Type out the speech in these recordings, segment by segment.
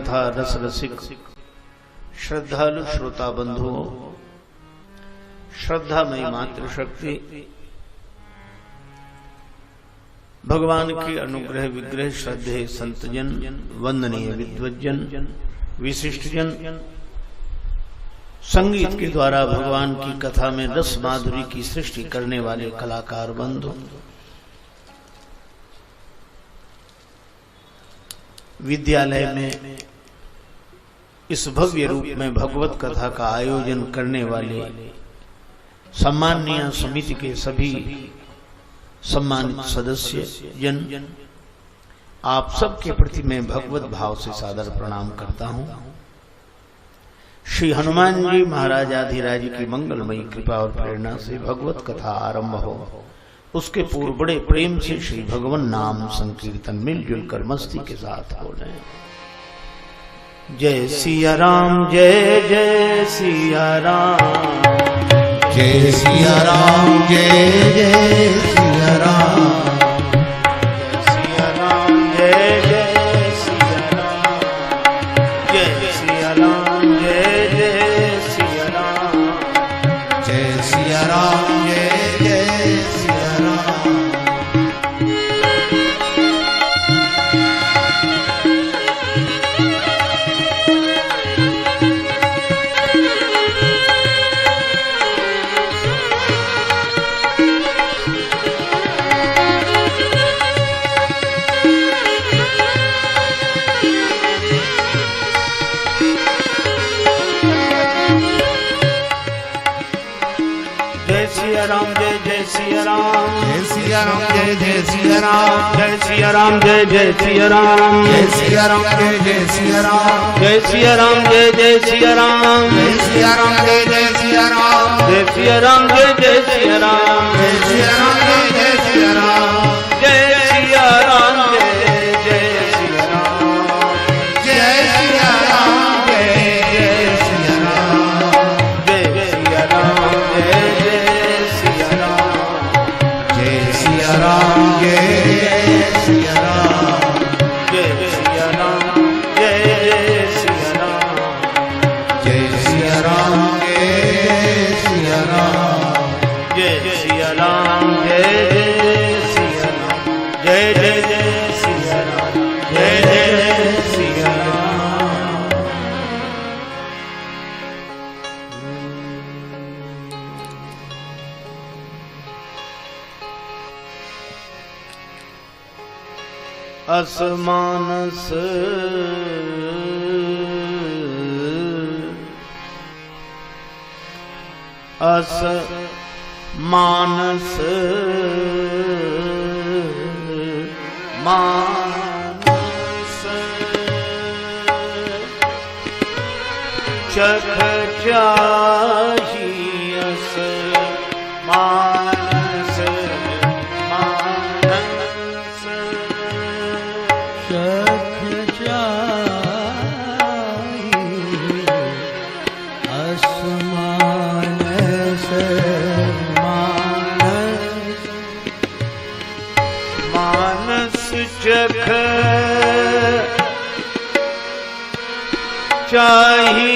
कथा रस रसिक श्रद्धालु श्रोता बंधुओं, श्रद्धामयी मातृशक्ति भगवान के अनुग्रह विग्रह श्रद्धेय संतजन, वंदनीय विद्वज्जन, विशिष्टजन, संगीत के द्वारा भगवान की कथा में रस माधुरी की सृष्टि करने वाले कलाकार बंधु, विद्यालय में इस भव्य रूप में भगवत कथा का आयोजन करने वाले सम्माननीय समिति के सभी सम्मानित सदस्य जन, आप सबके प्रति मैं भगवत भाव से सादर प्रणाम करता हूं। श्री हनुमान जी महाराज आधिराज की मंगलमयी कृपा और प्रेरणा से भगवत कथा आरंभ हो, उसके पूर्व बड़े प्रेम से श्री भगवान नाम संकीर्तन मिलजुल कर मस्ती के साथ बोले। जय सिया राम, जय जय सिया राम, जय सिया राम, जय जय सिया राम, सिया राम, जय जय सिया राम, जय सिया राम, जय जय सिया राम, जय सिया राम, जय जय सिया राम। राम, जय जय सिया राम, जय सिया राम, जय जय सिया राम, जय सिया राम, जय जय सिया राम, जय सिया राम, जय जय सिया राम, जय सिया राम, जय जय सिया राम, जय सिया राम, जय जय सिया राम, जय सिया राम, जय जय सिया राम, जय सिया राम, जय जय सिया राम, जय सिया राम, जय जय सिया राम, जय सिया राम, जय जय सिया राम, जय सिया राम, जय जय सिया राम, जय सिया राम, जय सिया राम, जय सिया राम, जय सिया राम, जय सिया राम, जय सिया राम, जय सिया राम, जय जय सिया राम, जय जय जय सिया राम, जय जय सिया राम। असमानस मानस मानस चख चाहियस मानस मानस चख चाहिए असमानस मानस, मानस चख चाहियस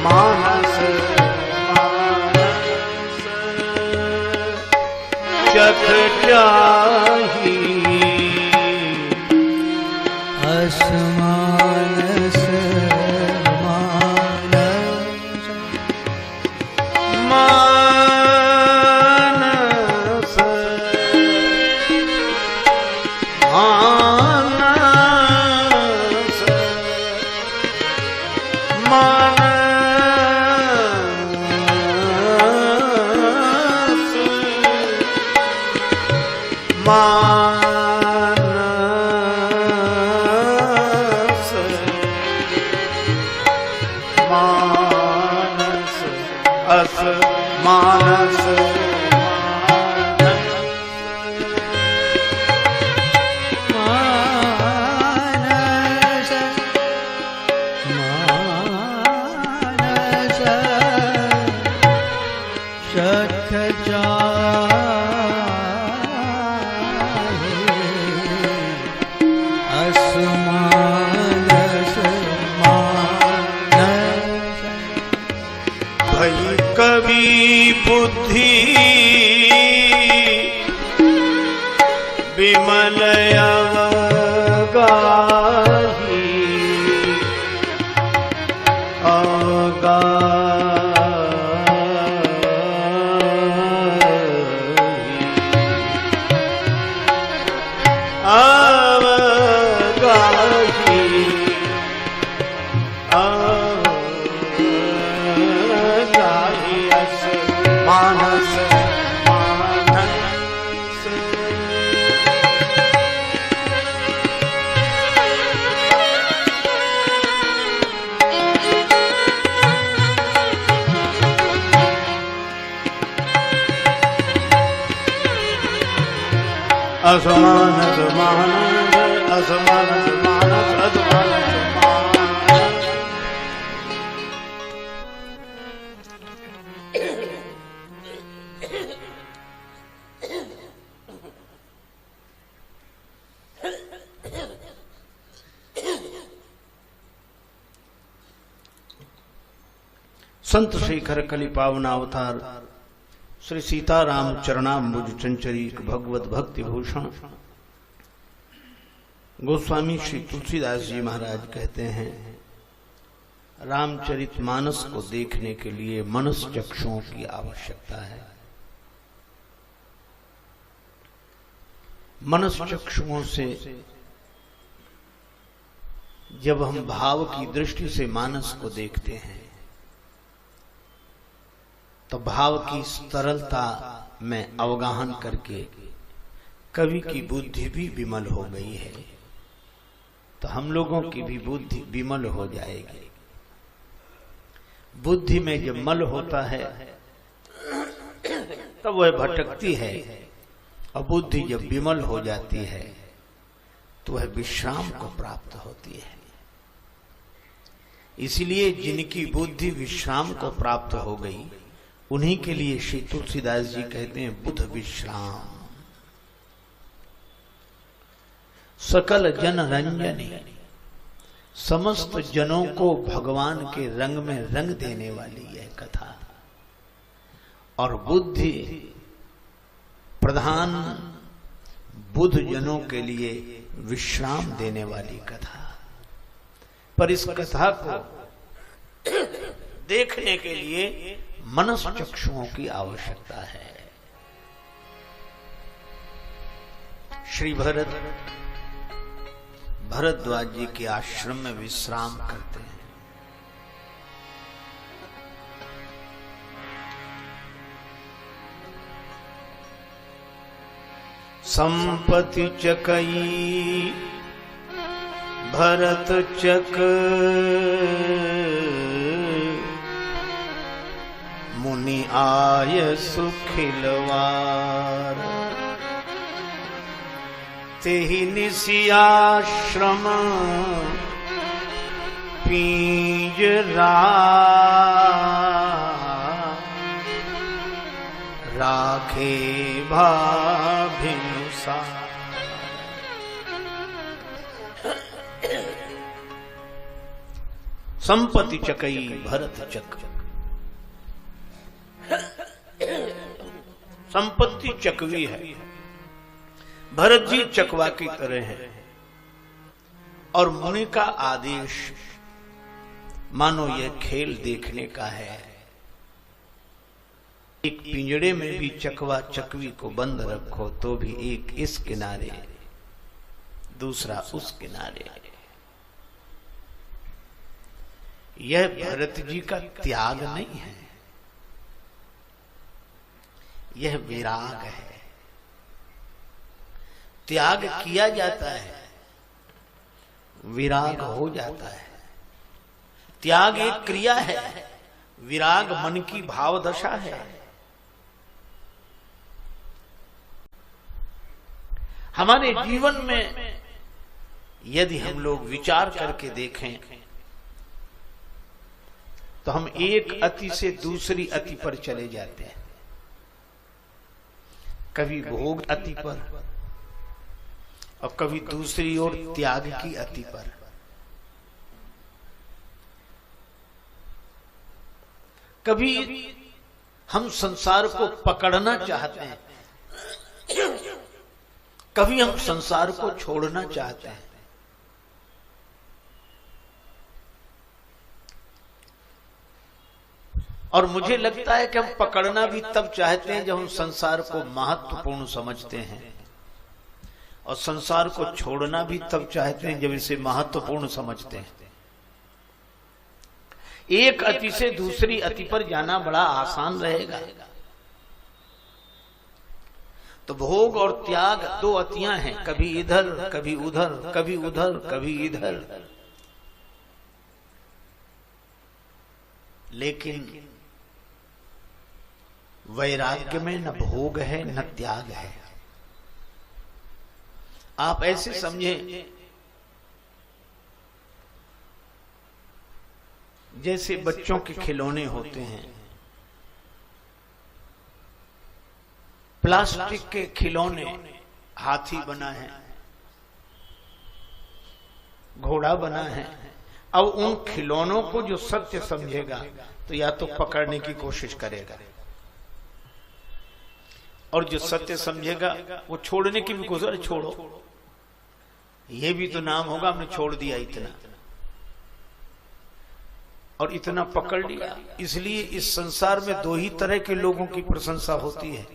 मानस मानस चख चाहिए असमानस मानस, मानस मानस मानस मानस मानस अस मानस मानस मानस भई कवि बुद्धि विमल अवगाही असमान समान असमान समान असमान संत शेखर कलि पावन अवतार श्री सीताराम चरणाम्बुज चंचरीक भगवत भक्ति भूषण गोस्वामी श्री तुलसीदास जी महाराज कहते हैं, रामचरितमानस को देखने के लिए मनस चक्षुओं की आवश्यकता है। मनस चक्षुओं से जब हम भाव की दृष्टि से मानस को देखते हैं तो भाव की सरलता में अवगाहन करके कवि की बुद्धि भी विमल हो गई है, तो हम लोगों की भी बुद्धि विमल हो जाएगी। बुद्धि में जब मल होता है तब वह भटकती है, और बुद्धि जब विमल हो जाती है तो वह विश्राम को प्राप्त होती है। इसलिए जिनकी बुद्धि विश्राम को प्राप्त हो गई उन्हीं के लिए श्री तुलसीदास जी कहते हैं बुध विश्राम। सकल जन रंजनी, समस्त जनों को भगवान के रंग में रंग देने वाली यह कथा, और बुद्धि प्रधान बुध जनों के लिए विश्राम देने वाली कथा। पर इस कथा को देखने के लिए मनस चक्षुओं की आवश्यकता है। श्री भरद्वाज जी के आश्रम में विश्राम करते हैं। संपत्ति चकई भरत चक मुनि आय सुखिलवार, तेहि निशियाश्रम पिंजरा राखे भाभिनुसार। संपत्ति चकई भरत चक, संपत्ति चकवी है, भरत जी चकवा की तरह है, और मुनि का आदेश मानो यह खेल देखने का है। एक पिंजड़े में भी चकवा चकवी को बंद रखो तो भी एक इस किनारे दूसरा उस किनारे। यह भरत जी का त्याग नहीं है, यह विराग है। त्याग किया जाता है, विराग हो जाता है। त्याग एक क्रिया है, विराग मन की भाव दशा है। हमारे जीवन में यदि हम लोग विचार करके देखें तो हम एक अति से दूसरी अति पर चले जाते हैं। कभी भोग अति पर, और कभी दूसरी ओर त्याग की अति पर। कभी हम संसार को पकड़ना चाहते हैं, कभी हम संसार को छोड़ना चाहते हैं। और मुझे लगता है कि हम पकड़ना भी तब चाहते हैं जब हम संसार को महत्वपूर्ण समझते हैं, और संसार को छोड़ना भी तब चाहते हैं जब इसे महत्वपूर्ण समझते हैं। एक अति से दूसरी अति पर जाना बड़ा आसान रहेगा। तो भोग और त्याग दो अतियां हैं, कभी इधर कभी उधर, कभी उधर कभी इधर। लेकिन वैराग्य में न भोग है न त्याग है। आप ऐसे समझे जैसे बच्चों के खिलौने होते हैं, प्लास्टिक के खिलौने, हाथी बना है, घोड़ा बना है। अब उन खिलौनों को जो सत्य समझेगा तो या तो पकड़ने की कोशिश करेगा, और जो सत्य समझेगा वो छोड़ने की भी कोशिश। अरे छोड़ो, ये भी तो नाम होगा, हमने छोड़ दिया इतना, और इतना पकड़ लिया। इसलिए इस संसार में दो ही तरह के लोगों की प्रशंसा होती है,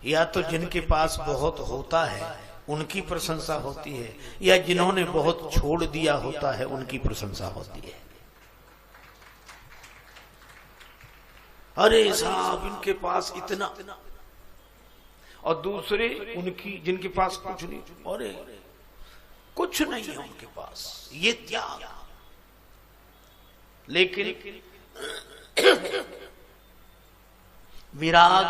या तो जिनके पास बहुत होता है उनकी प्रशंसा होती है, या जिन्होंने बहुत छोड़ दिया होता है उनकी प्रशंसा होती है। अरे साहब इनके पास इतना, और दूसरे उनकी जिनके पास कुछ नहीं, अरे कुछ नहीं है उनके पास, ये त्याग। लेकिन विराग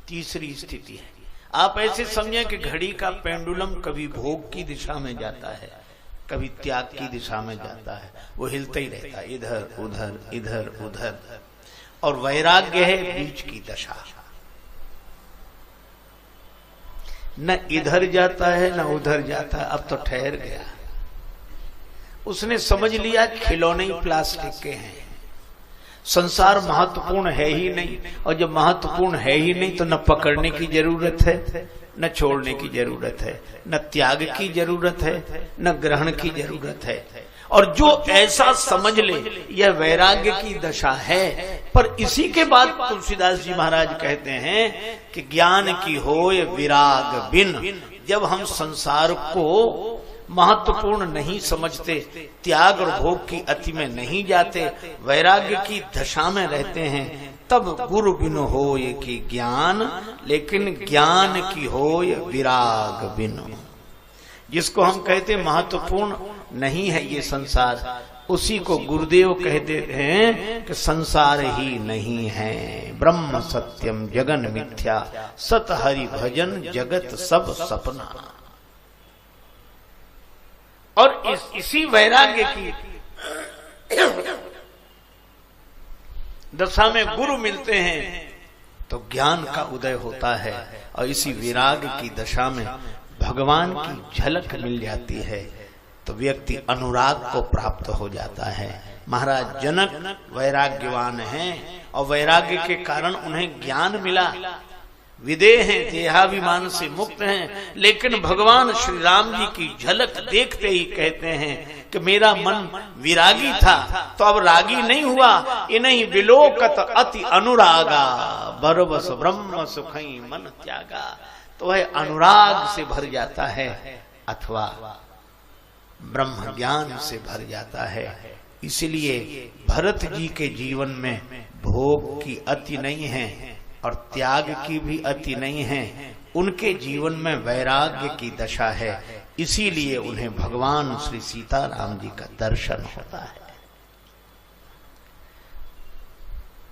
तीसरी स्थिति है। आप ऐसे समझें कि घड़ी का पेंडुलम कभी भोग की दिशा में जाता है, कभी त्याग की दिशा में जाता है, वो हिलता ही रहता है, इधर उधर इधर उधर। और वैराग्य है बीच की दशा, न इधर जाता है न उधर जाता है, अब तो ठहर गया। उसने समझ लिया खिलौने प्लास्टिक के हैं, संसार महत्वपूर्ण है ही नहीं, और जब महत्वपूर्ण है ही नहीं तो न पकड़ने की जरूरत है न छोड़ने की जरूरत है, न त्याग की जरूरत है न ग्रहण की जरूरत है। और जो ऐसा समझ ले यह वैराग्य की दशा है। पर इसी के बाद तुलसीदास जी महाराज कहते हैं कि ज्ञान की होय विराग बिन। जब हम संसार को महत्वपूर्ण नहीं समझते, त्याग और भोग की अति में नहीं जाते, वैराग्य की दशा में रहते हैं, तब गुरु बिन होय की ज्ञान, लेकिन ज्ञान की होय विराग बिन। जिसको हम कहते महत्वपूर्ण नहीं है ये संसार, उसी को गुरुदेव कहते हैं कि संसार ही नहीं है, ब्रह्म सत्यम जगन मिथ्या, सत हरि भजन जगत सब सपना। और इसी वैराग्य की दशा में गुरु मिलते हैं तो ज्ञान का उदय होता है, और इसी विराग की दशा में भगवान की झलक मिल जाती है तो व्यक्ति अनुराग को प्राप्त हो जाता है। महाराज जनक वैराग्यवान हैं और वैराग्य के कारण उन्हें ज्ञान मिला, विदेह हैं, देहाभिमान से मुक्त हैं, लेकिन भगवान श्री राम जी की झलक देखते ही कहते हैं कि मेरा मन विरागी था तो अब रागी नहीं हुआ, इन्हीं विलोकत अति अनुरागा, बरबस ब्रह्म सुखई मन त्यागा। तो वह अनुराग से भर जाता है अथवा ब्रह्म ज्ञान से भर जाता है। इसलिए भरत जी के जीवन में भोग की अति नहीं है और त्याग की भी अति नहीं है, उनके जीवन में वैराग्य की दशा है। इसीलिए उन्हें भगवान श्री सीताराम जी का दर्शन होता है।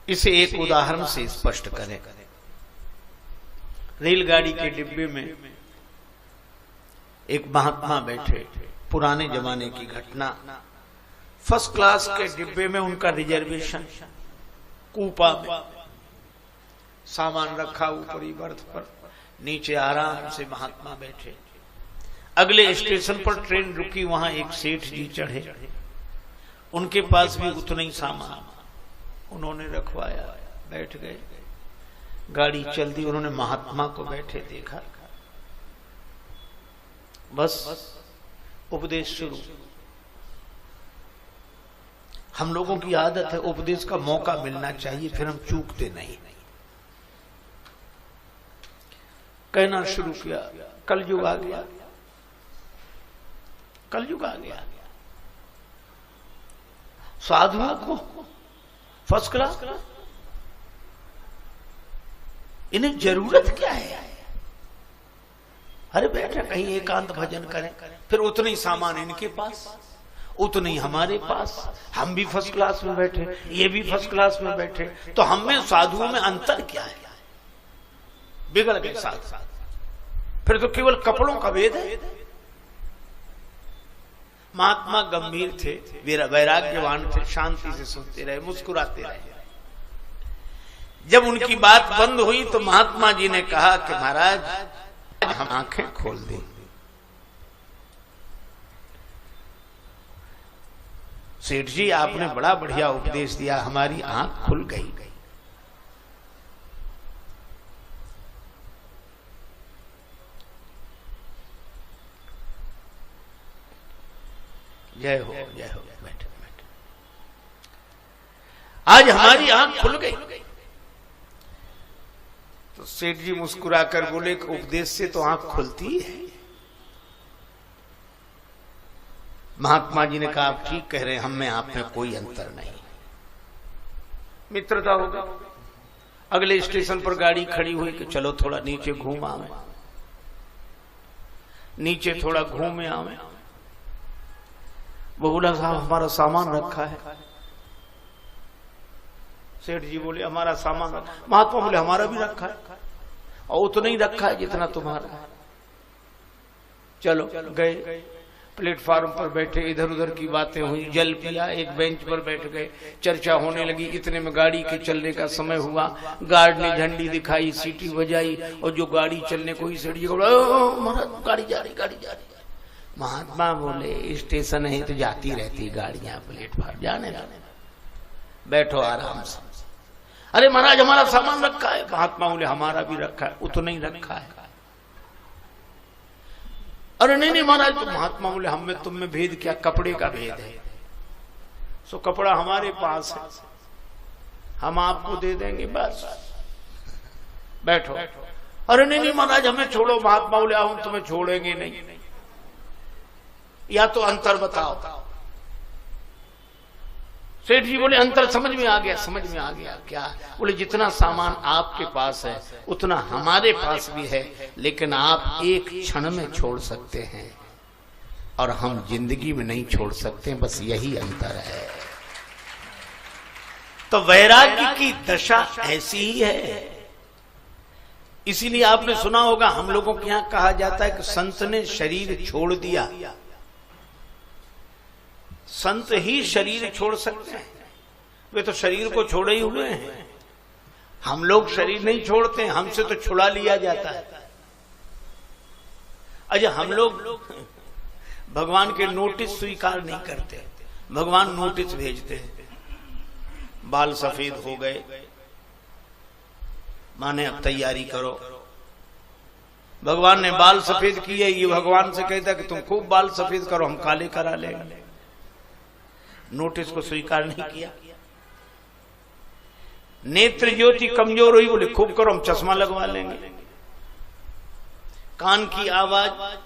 इसे एक उदाहरण से स्पष्ट करें। रेलगाड़ी के डिब्बे में एक महात्मा बैठे, पुराने जमाने की घटना। फर्स्ट क्लास के डिब्बे में उनका रिजर्वेशन, कूपा में सामान रखा ऊपरी बर्थ पर, नीचे आराम से महात्मा बैठे। अगले स्टेशन पर ट्रेन रुकी, वहां एक सेठ जी चढ़े, उनके पास भी उतना ही सामान उन्होंने रखवाया, बैठ गए, गाड़ी चल दी। उन्होंने महात्मा को बैठे देखा, बस उपदेश शुरू। हम लोगों की आदत है उपदेश का मौका मिलना चाहिए, फिर हम चूकते नहीं। कहना शुरू किया, कलयुग आ गया, कलयुग आ गया, साधुओं को फर्स्ट क्लास, इन्हें जरूरत क्या है? अरे बेटा कहीं एकांत भजन करें, फिर उतना ही सामान इनके पास, उतना ही हमारे पास, हम भी फर्स्ट क्लास में बैठे, ये भी फर्स्ट क्लास में बैठे, तो हम में साधुओं में अंतर क्या है? बिगड़ गए साथ, फिर तो केवल कपड़ों का भेद है। महात्मा गंभीर थे, वैराग्यवान थे, शांति से सुनते रहे, मुस्कुराते रहे। जब उनकी बात बंद हुई तो महात्मा जी ने कहा कि महाराज हम आंखें खोल दें। सेठ जी आपने बड़ा बढ़िया उपदेश दिया, हमारी आंख खुल गई। जय हो, जय हो, बैठे बैठे। आज हमारी आंख खुल गई। तो सेठ जी मुस्कुराकर बोले कि उपदेश से तो आंख खुलती है। महात्मा जी ने कहा आप ठीक कह रहे हैं, हम में आप में कोई अंतर नहीं, मित्रता होगा। अगले स्टेशन पर गाड़ी खड़ी हुई कि चलो थोड़ा नीचे घूम आवे, नीचे थोड़ा घूम आवे। वो बोला साहब हमारा सामान रखा है। सेठ जी बोले हमारा सामान रखा। महात्मा बोले हमारा भी रखा है, और उतना ही रखा है जितना तुम्हारा है। चलो गए, प्लेटफार्म पर बैठे, इधर उधर की बातें हुई, जल पिया, एक बेंच पर बैठ गए, चर्चा होने लगी। इतने में गाड़ी के चलने का समय हुआ, गार्ड ने झंडी दिखाई, सीटी बजाई, और जो गाड़ी चलने को ही सीढ़ी गाड़ी जा रही, गाड़ी जा रही। महात्मा बोले स्टेशन है तो जाती रहती गाड़ियां, प्लेटफार्म जाने जाने, बैठो आराम से। अरे महाराज हमारा सामान रखा है। महात्मा बोले हमारा भी रखा है, उतना ही रखा है। अरे नहीं नहीं महाराज, तो महात्मा बोले हम में तुम में भेद क्या, कपड़े का भेद है। सो कपड़ा हमारे पास है, हम आपको दे देंगे, बस बैठो। अरे नहीं नहीं महाराज हमें छोड़ो। महात्मा बोले हम तुम्हें छोड़ेंगे नहीं, या तो अंतर बताओ। सेठ जी बोले अंतर समझ में आ गया, समझ में आ गया। क्या? बोले जितना सामान आपके पास है उतना हमारे पास भी है, लेकिन आप एक क्षण में छोड़ सकते हैं और हम जिंदगी में नहीं छोड़ सकते, बस यही अंतर है। तो वैराग्य की दशा ऐसी ही है। इसीलिए आपने सुना होगा हम लोगों के यहां कहा जाता है कि संत ने शरीर छोड़ दिया। संत ही शरीर छोड़ सकते हैं, वे तो शरीर को छोड़े ही हुए हैं। हम लोग शरीर नहीं छोड़ते, हमसे तो छुड़ा लिया जाता है। अच्छा हम लोग भगवान के नोटिस स्वीकार नहीं करते, भगवान नोटिस भेजते हैं। बाल सफेद हो गए, माने अब तैयारी करो। भगवान ने बाल सफेद किए, ये भगवान से कहता कि तुम खूब बाल सफेद करो, हम काले करा लेंगे। नोटिस को स्वीकार नहीं किया। नेत्र ज्योति कमजोर हुई, बोले खूब करो, हम चश्मा लगवा लेंगे। कान की आवाज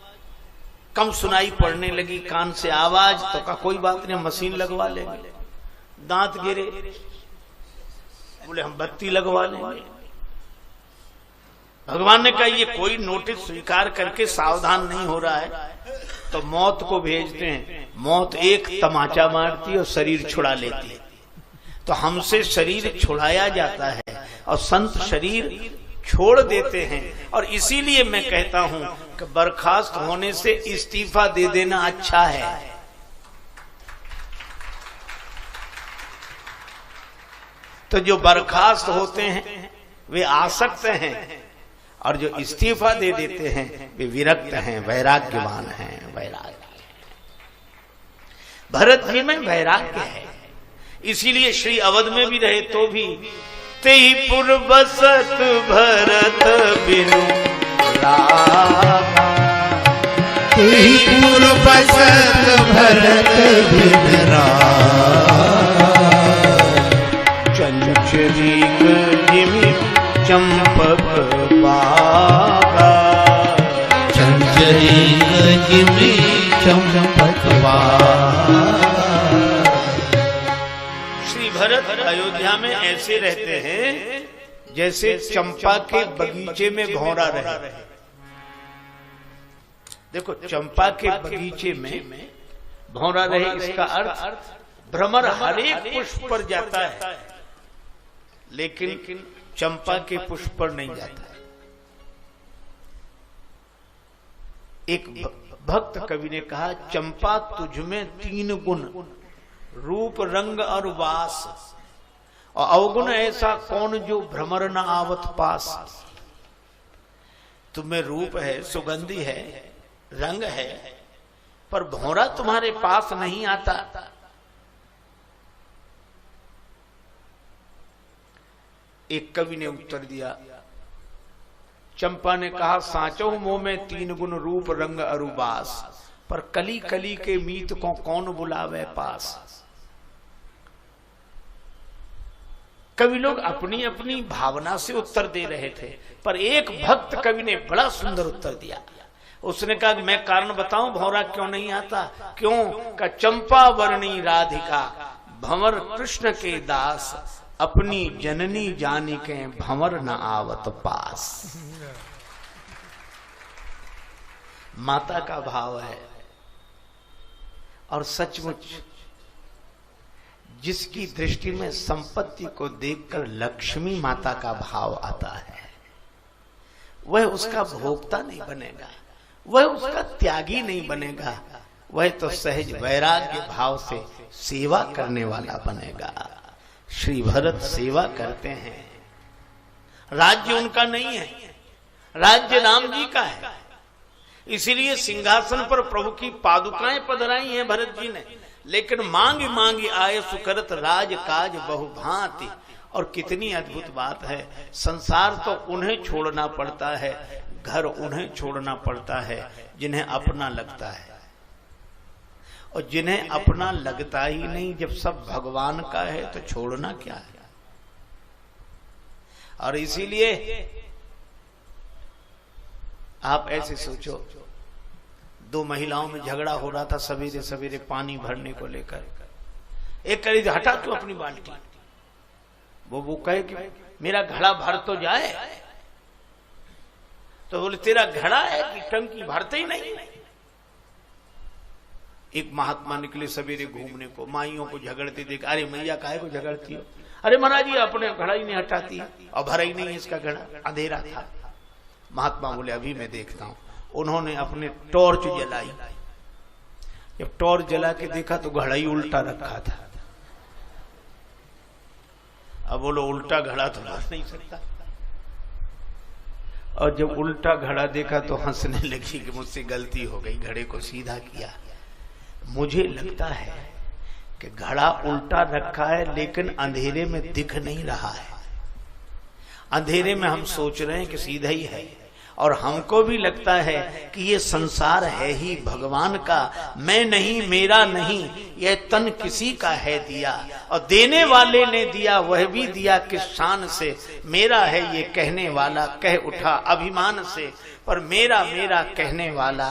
कम सुनाई पड़ने लगी, कान से आवाज, तो का कोई बात नहीं, मशीन लगवा लेंगे। दांत गिरे, बोले हम बत्ती लगवा लेंगे। भगवान ने कहा ये कोई नोटिस स्वीकार करके सावधान नहीं हो रहा है तो मौत को भेजते हैं। मौत एक तमाचा मारती है और शरीर छुड़ा लेती है। तो हमसे शरीर छुड़ाया जाता है और संत शरीर छोड़ देते हैं। और इसीलिए मैं कहता हूं कि बर्खास्त होने से इस्तीफा दे देना अच्छा है। तो जो बर्खास्त होते हैं वे आसक्त हैं और जो इस्तीफा दे देते हैं वे विरक्त हैं, वैराग्यवान हैं, वैराग्य। भरत जी में वैराग्य है, इसीलिए श्री अवध में भी रहे तो भी तेहि पुर बसत भरत बिनु रामा, तेहि पुर बसत भरत बिनु रामा, चंचरीक जिमि चंपक बागा, चंचरीक जिमि चंपक बागा। श्री भरत अयोध्या में ऐसे रहते हैं जैसे चंपा के बगीचे में भौरा रहे। देखो, चंपा के बगीचे में भौरा रहे, इसका अर्थ भ्रमर हर एक पुष्प पर जाता है लेकिन चंपा के पुष्प पर नहीं जाता है। एक भक्त कवि ने कहा, चंपा तुझमें 3 गुण, रूप रंग और वास, और अवगुण ऐसा कौन जो भ्रमर न आवत पास। तुम्हें रूप है, सुगंधी है, रंग है, पर भौरा तुम्हारे पास नहीं आता। एक कवि ने उत्तर दिया, चंपा ने कहा, साचो मोह में 3 गुण, रूप रंग अरुबास, पर कली कली के मीत को कौन बुलावे पास। कवि लोग अपनी अपनी भावना से उत्तर दे रहे थे, पर एक भक्त कवि ने बड़ा सुंदर उत्तर दिया। उसने कहा, मैं कारण बताऊं भौरा क्यों नहीं आता। क्यों? का चंपा वर्णी राधिका, भंवर कृष्ण के दास, अपनी जननी जानी के भंवर न आवत पास। माता का भाव है, और सचमुच जिसकी दृष्टि में संपत्ति को देखकर लक्ष्मी माता का भाव आता है, वह उसका भोक्ता नहीं बनेगा, वह उसका त्यागी नहीं बनेगा, वह तो सहज वैराग्य भाव से सेवा करने वाला बनेगा। श्री भरत सेवा करते हैं। राज्य उनका नहीं है, राज्य राम जी का है, इसीलिए सिंहासन पर प्रभु की पादुकाएं पधराई हैं भरत जी ने। लेकिन मांगी मांगी आए सुकरत राज काज बहुभांति। और कितनी अद्भुत बात है, संसार तो उन्हें छोड़ना पड़ता है, घर उन्हें छोड़ना पड़ता है जिन्हें अपना लगता है, और जिन्हें अपना लगता ही नहीं, जब सब भगवान का है तो छोड़ना क्या है। और इसीलिए आप ऐसे सोचो, 2 महिलाओं में झगड़ा हो रहा था सवेरे सवेरे पानी भरने को लेकर। एक कह रही, हटा तू अपनी बाल्टी। वो कहे कि मेरा घड़ा भर तो जाए। तो बोले, तेरा घड़ा है कि टंकी भरते ही नहीं। एक महात्मा निकले सवेरे घूमने को, माइयों को झगड़ते देख, अरे मैया काहे को झगड़ती हो? अरे महाराज जी अपने घड़ा ही नहीं हटाती और भरा ही नहीं इसका घड़ा, अंधेरा था। महात्मा बोले, अभी मैं देखता हूं। उन्होंने अपने टॉर्च जलाई, जब टॉर्च जला के देखा तो घड़ा ही उल्टा रखा था। अब बोलो, उल्टा घड़ा तो भर नहीं सकता। और जब उल्टा घड़ा देखा तो हंसने लगी कि मुझसे गलती हो गई, घड़े को सीधा किया। मुझे लगता है कि घड़ा उल्टा रखा है लेकिन अंधेरे में दिख नहीं रहा है। अंधेरे में हम सोच रहे हैं कि सीधा ही है, और हमको भी लगता है कि ये संसार है ही भगवान का, मैं नहीं, मेरा नहीं, यह तन किसी का है दिया, और देने वाले ने दिया, वह भी दिया किस शान से। मेरा है ये कहने वाला कह उठा अभिमान से, पर मेरा मेरा कहने वाला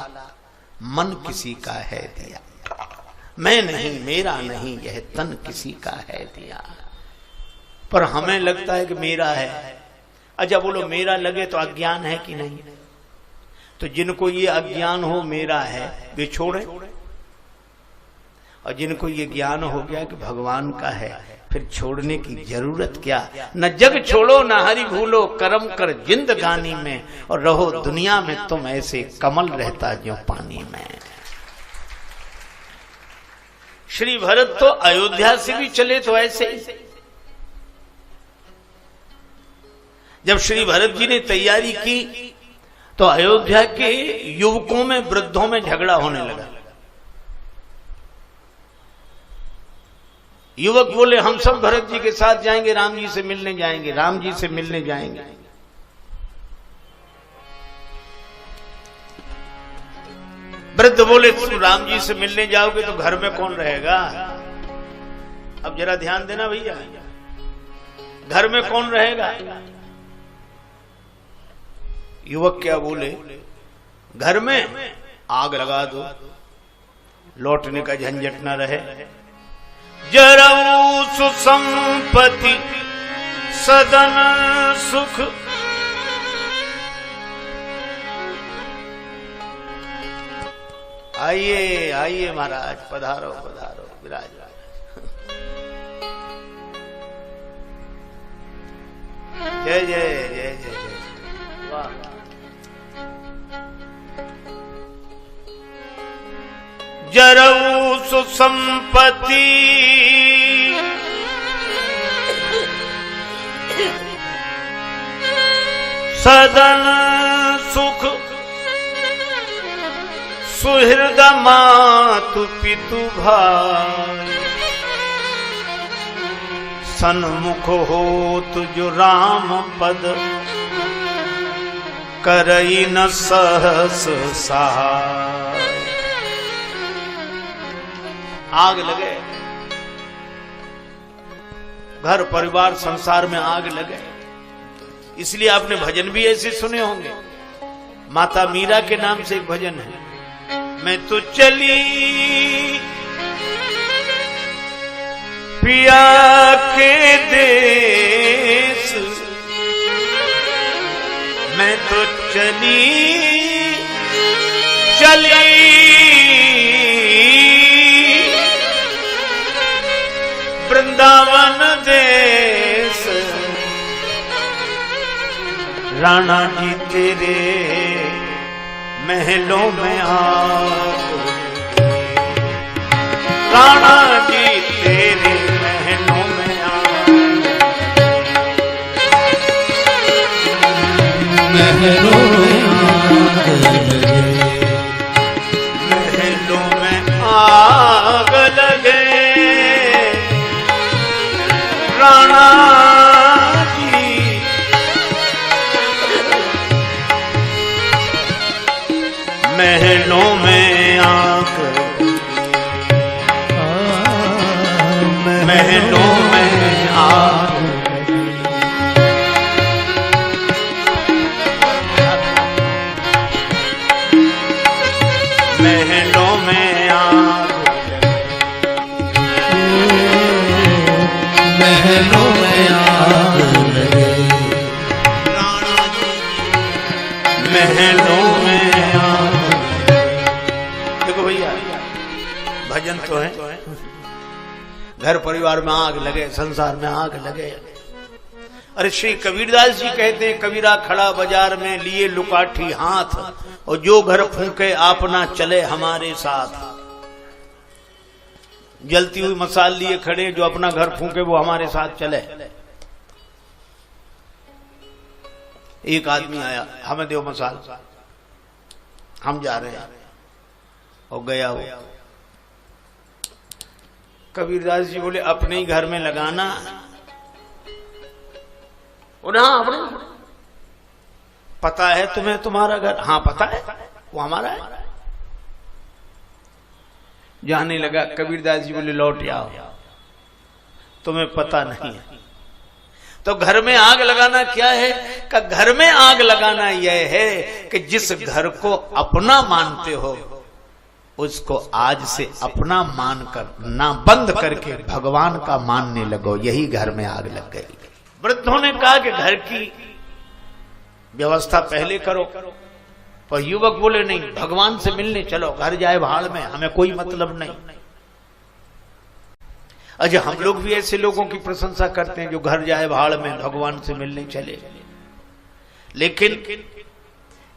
मन किसी का है दिया। मैं नहीं, मेरा नहीं, यह तन किसी का है दिया। पर हमें लगता है कि मेरा है। अच्छा बोलो, मेरा लगे तो अज्ञान है कि नहीं? तो जिनको ये अज्ञान हो मेरा है, वे छोड़े, और जिनको ये ज्ञान हो गया कि भगवान का है, फिर छोड़ने की जरूरत क्या। न जग छोड़ो न हरि भूलो, कर्म कर जिंदगानी में, और रहो दुनिया में तुम ऐसे कमल रहता जो पानी में। श्री भरत तो अयोध्या से भी चले तो ऐसे ही, जब श्री भरत जी ने तैयारी की तो अयोध्या के युवकों में, वृद्धों में झगड़ा होने लगा। युवक बोले हम सब भरत जी के साथ जाएंगे, राम जी से मिलने जाएंगे, राम जी से मिलने जाएंगे। वृद्ध बोले तुम राम जी से मिलने जाओगे तो घर में कौन रहेगा? अब जरा ध्यान देना भैया, घर में कौन रहेगा? युवक क्या बोले, घर में आग लगा दो, लौटने का झंझट न रहे। जरऊ सुसंपत्ति सदन सुख, आइए आइए महाराज, पधारो पधारो, विराज। जय जय जय जय जय, वाह। जरऊ सुसंपत्ति सदन सुख, सुहृद मातु पितु भाई, सन्मुख होत जो राम पद, करई न सहस सहाय। आग लगे, घर परिवार संसार में आग लगे। इसलिए आपने भजन भी ऐसे सुने होंगे। माता मीरा के नाम से एक भजन है, मैं तो चली पिया के देश, मैं तो चली वृंदावन देश, राणा जी तेरे महलों में आग, राणा जी तेरे महलों में आग, महलों में आग लगे, महलों में आग लगे, राणा जी महलों में आग, महलों में आग, महलों में आग, महलों में आग लगे, राणा जी महलों में आग। देखो भैया, भजन तो है, घर परिवार में आग लगे, संसार में आग लगे। अरे श्री कबीरदास जी कहते हैं, कबीरा खड़ा बाजार में लिए लुकाठी हाथ, और जो घर फूंके आपना चले हमारे साथ। जलती हुई मसाल लिए खड़े, जो अपना घर फूंके वो हमारे साथ चले। एक आदमी आया, हमें दो मसाल, हम जा रहे हैं, और गया वो। कबीरदास जी बोले अपने ही घर में लगाना। हाँ, अपने पता है तुम्हें तुम्हारा घर? हाँ पता है, वो हमारा है। जाने लगा, कबीरदास जी बोले लौट आओ, तुम्हें पता नहीं है। तो घर में आग लगाना क्या है? का घर में आग लगाना यह है कि जिस घर को अपना मानते हो उसको आज से अपना मानकर ना बंद करके भगवान का मानने लगो। यही घर में आग लग गई। वृद्धों ने कहा कि घर की व्यवस्था पहले करो, पर युवक बोले नहीं, भगवान से मिलने चलो, घर जाए भाड़ में, हमें कोई मतलब नहीं। अच्छा, हम लोग भी ऐसे लोगों की प्रशंसा करते हैं जो घर जाए भाड़ में, भगवान से मिलने चले। लेकिन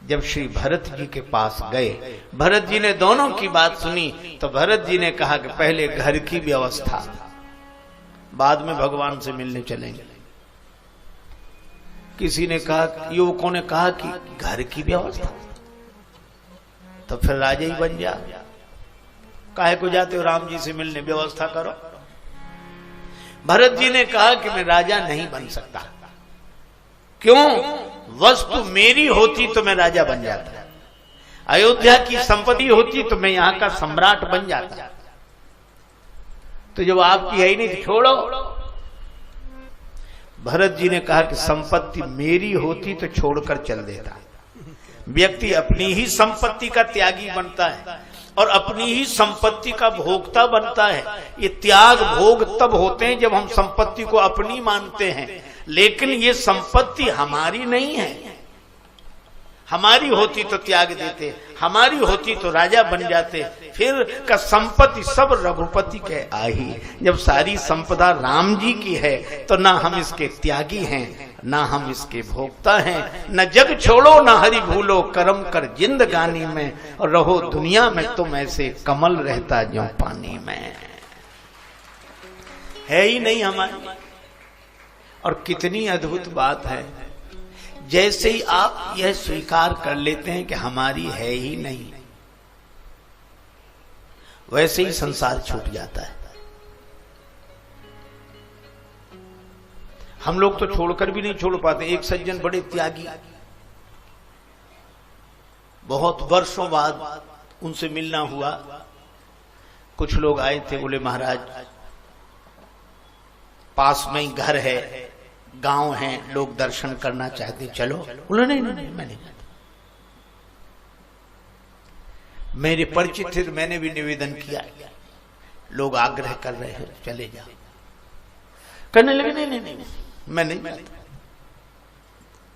जब श्री भरत जी के पास गए, भरत जी ने दोनों की बात सुनी, तो भरत जी ने कहा कि पहले घर की व्यवस्था, बाद में भगवान से मिलने चलेंगे। किसी ने कहा, युवकों ने कहा कि घर की व्यवस्था, तो फिर राजा ही बन जा, काहे को जाते हो राम जी से मिलने, व्यवस्था करो। भरत जी ने कहा कि मैं राजा नहीं बन सकता। क्यों? वस्तु मेरी होती तो मैं राजा बन जाता, अयोध्या की संपत्ति होती तो मैं यहां का सम्राट बन जाता। तो जब आपकी है ही नहीं तो छोड़ो। भरत जी ने कहा कि संपत्ति मेरी होती तो छोड़कर चल देता। व्यक्ति अपनी ही संपत्ति का त्यागी बनता है और अपनी ही संपत्ति का भोक्ता बनता है। ये त्याग भोग तब होते हैं जब हम संपत्ति को अपनी मानते हैं, लेकिन ये संपत्ति हमारी नहीं है। हमारी होती तो त्याग देते, हमारी होती तो राजा बन जाते। फिर का संपत्ति सब रघुपति के आही। जब सारी संपदा राम जी की है तो ना हम इसके त्यागी हैं, ना हम इसके भोक्ता हैं। न जग छोड़ो न हरि भूलो, कर्म कर जिंदगानी में, और रहो दुनिया में तुम ऐसे कमल रहता ज्यों पानी में। है ही नहीं हमारी। और कितनी अद्भुत बात है, जैसे ही आप यह स्वीकार कर लेते हैं कि हमारी है ही नहीं, वैसे ही संसार छूट जाता है। हम लोग तो छोड़कर भी नहीं छोड़ पाते। एक सज्जन बड़े त्यागी, बहुत वर्षों बाद उनसे मिलना हुआ। कुछ लोग आए थे, बोले महाराज पास में ही घर है, गांव है, लोग दर्शन करना चाहते, चलो। बोले नहीं नहीं नहीं, मैं नहीं जाता। मेरे परिचित थे तो मैंने भी निवेदन किया, लोग आग्रह कर रहे हैं चले जाओ। करने लगे नहीं नहीं नहीं, मैं नहीं जाता।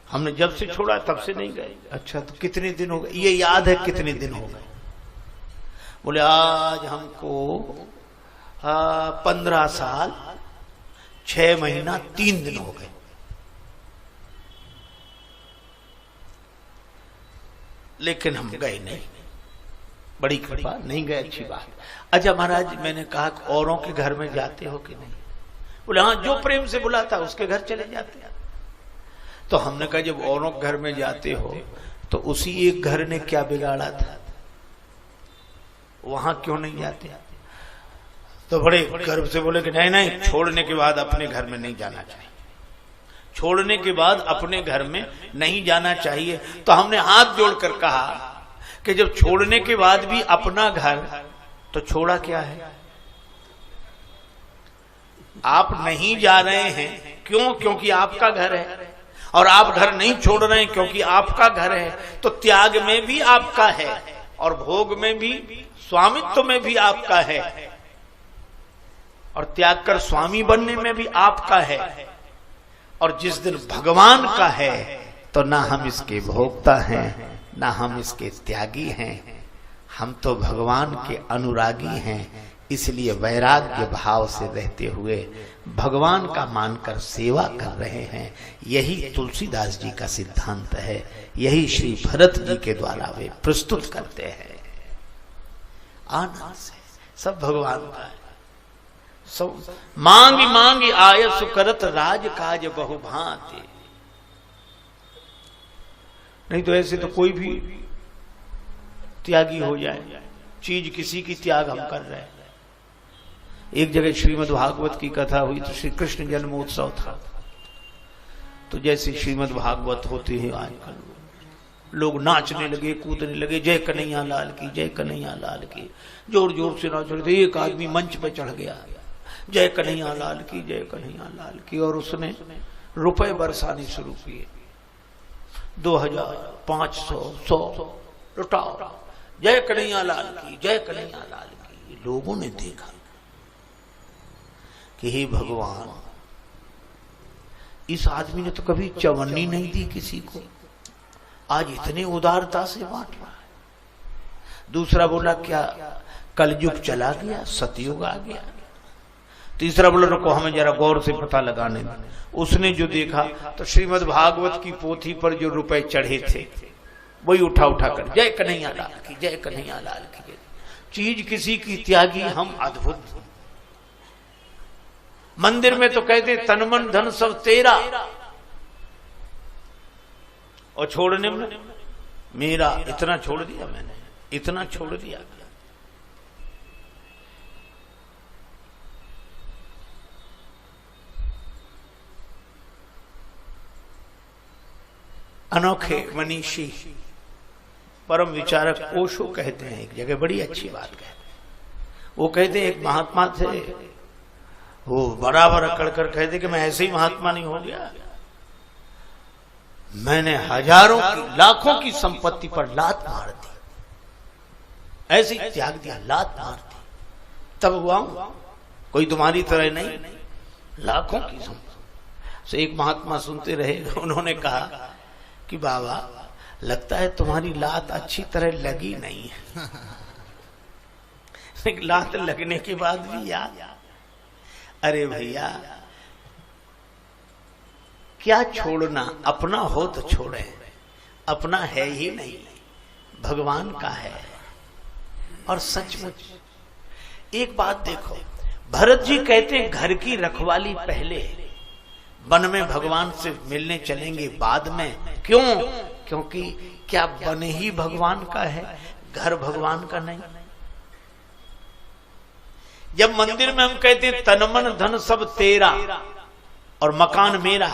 हमने जब से छोड़ा तब से नहीं गए। अच्छा तो कितने दिन हो गए? ये याद है कितने दिन हो गए? बोले आज हमको 15 साल 6 महीना 3 दिन हो गए। लेकिन हम गए नहीं। बड़ी कृपा, नहीं गए, अच्छी बात। अच्छा महाराज, मैंने कहा औरों के घर में जाते हो कि नहीं? बोले हाँ, जो प्रेम से बुलाता उसके घर चले जाते। तो हमने कहा जब औरों के घर में जाते हो तो उसी एक घर ने क्या बिगाड़ा था, वहां क्यों नहीं जाते? तो बड़े गर्व से बोले कि नहीं नहीं, छोड़ने के बाद अपने घर में नहीं जाना चाहिए, छोड़ने के बाद अपने घर में नहीं जाना चाहिए। तो हमने हाथ जोड़कर कहा कि जब छोड़ने के बाद भी अपना घर, तो छोड़ा क्या है? आप नहीं जा रहे हैं क्यों? क्योंकि आपका घर है। और आप घर नहीं छोड़ रहे हैं क्योंकि आपका घर है। तो त्याग में भी आपका है और भोग में भी, स्वामित्व में भी आपका है, और त्याग कर स्वामी बनने में भी आपका है। और जिस दिन भगवान का है तो ना हम इसके भोक्ता हैं, ना हम इसके त्यागी हैं। हम तो भगवान के अनुरागी हैं। इसलिए वैराग्य भाव से रहते हुए भगवान का मानकर सेवा कर रहे हैं। यही तुलसीदास जी का सिद्धांत है। यही श्री भरत जी के द्वारा वे प्रस्तुत करते हैं। आनंद से सब भगवान का है। सब मांगी मांगी आयस करत राज काज बहु भांति। नहीं तो ऐसे तो कोई भी त्यागी हो जाए, चीज किसी की त्याग हम कर रहे हैं। एक जगह श्रीमद् भागवत की कथा हुई तो श्री कृष्ण जन्मोत्सव था। तो जैसे श्रीमद् भागवत होते हैं आजकल, लोग नाचने लगे, कूदने लगे, जय कन्हैया लाल की, जय कन्हैया लाल की, जोर जोर से नाच रहे थे। एक आदमी मंच पे चढ़ गया, जय कन्हैया लाल की, जय कन्हैया लाल की, और उसने रुपए बरसाने शुरू किए। 2000, 500, 100 लुटाओ, जय कन्हैया लाल की, जय कन्हैया लाल की। लोगों ने देखा कि हे भगवान, इस आदमी ने तो कभी चवन्नी नहीं दी किसी को, आज इतने उदारता से बांट रहा है। दूसरा बोला क्या कलयुग चला गया, सतयुग आ गया। तीसरा बोला रुको हमें जरा गौर से पता लगाने में। उसने जो देखा तो श्रीमद् भागवत की पोथी पर जो रुपए चढ़े थे वही उठा उठा कर जय कन्हैया लाल की, जय कन्हैया लाल की। चीज किसी की त्यागी हम अद्भुत। मंदिर में तो कहते तन मन धन सब तेरा, और छोड़ने में मेरा इतना छोड़ दिया, मैंने इतना छोड़ दिया। अनोखे मनीषी परम विचारक ओशो कहते हैं, एक जगह बड़ी अच्छी बात कहते हैं। वो कहते हैं एक महात्मा थे, वो बराबर अकड़ कर कहते कि मैं ऐसे ही महात्मा नहीं हो गया, मैंने हजारों की लाखों की संपत्ति पर लात मार दी, ऐसे ही त्याग दिया, लात मार दी, तब हुआ हूं, कोई तुम्हारी तरह नहीं, लाखों की संपत्ति। एक महात्मा सुनते रहे, उन्होंने कहा कि बाबा लगता है तुम्हारी लात अच्छी तरह लगी नहीं है। लात लगने के बाद भी याद, अरे भैया क्या छोड़ना, अपना हो तो छोड़े, अपना है ही नहीं, भगवान का है। और सचमुच एक बात देखो, भरत जी कहते हैं घर की रखवाली पहले, वन में भगवान से मिलने चलेंगे बाद में। क्यों? क्योंकि क्या वन ही भगवान का है, घर भगवान का नहीं। जब मंदिर में हम कहते हैं तन मन धन सब तेरा और मकान मेरा,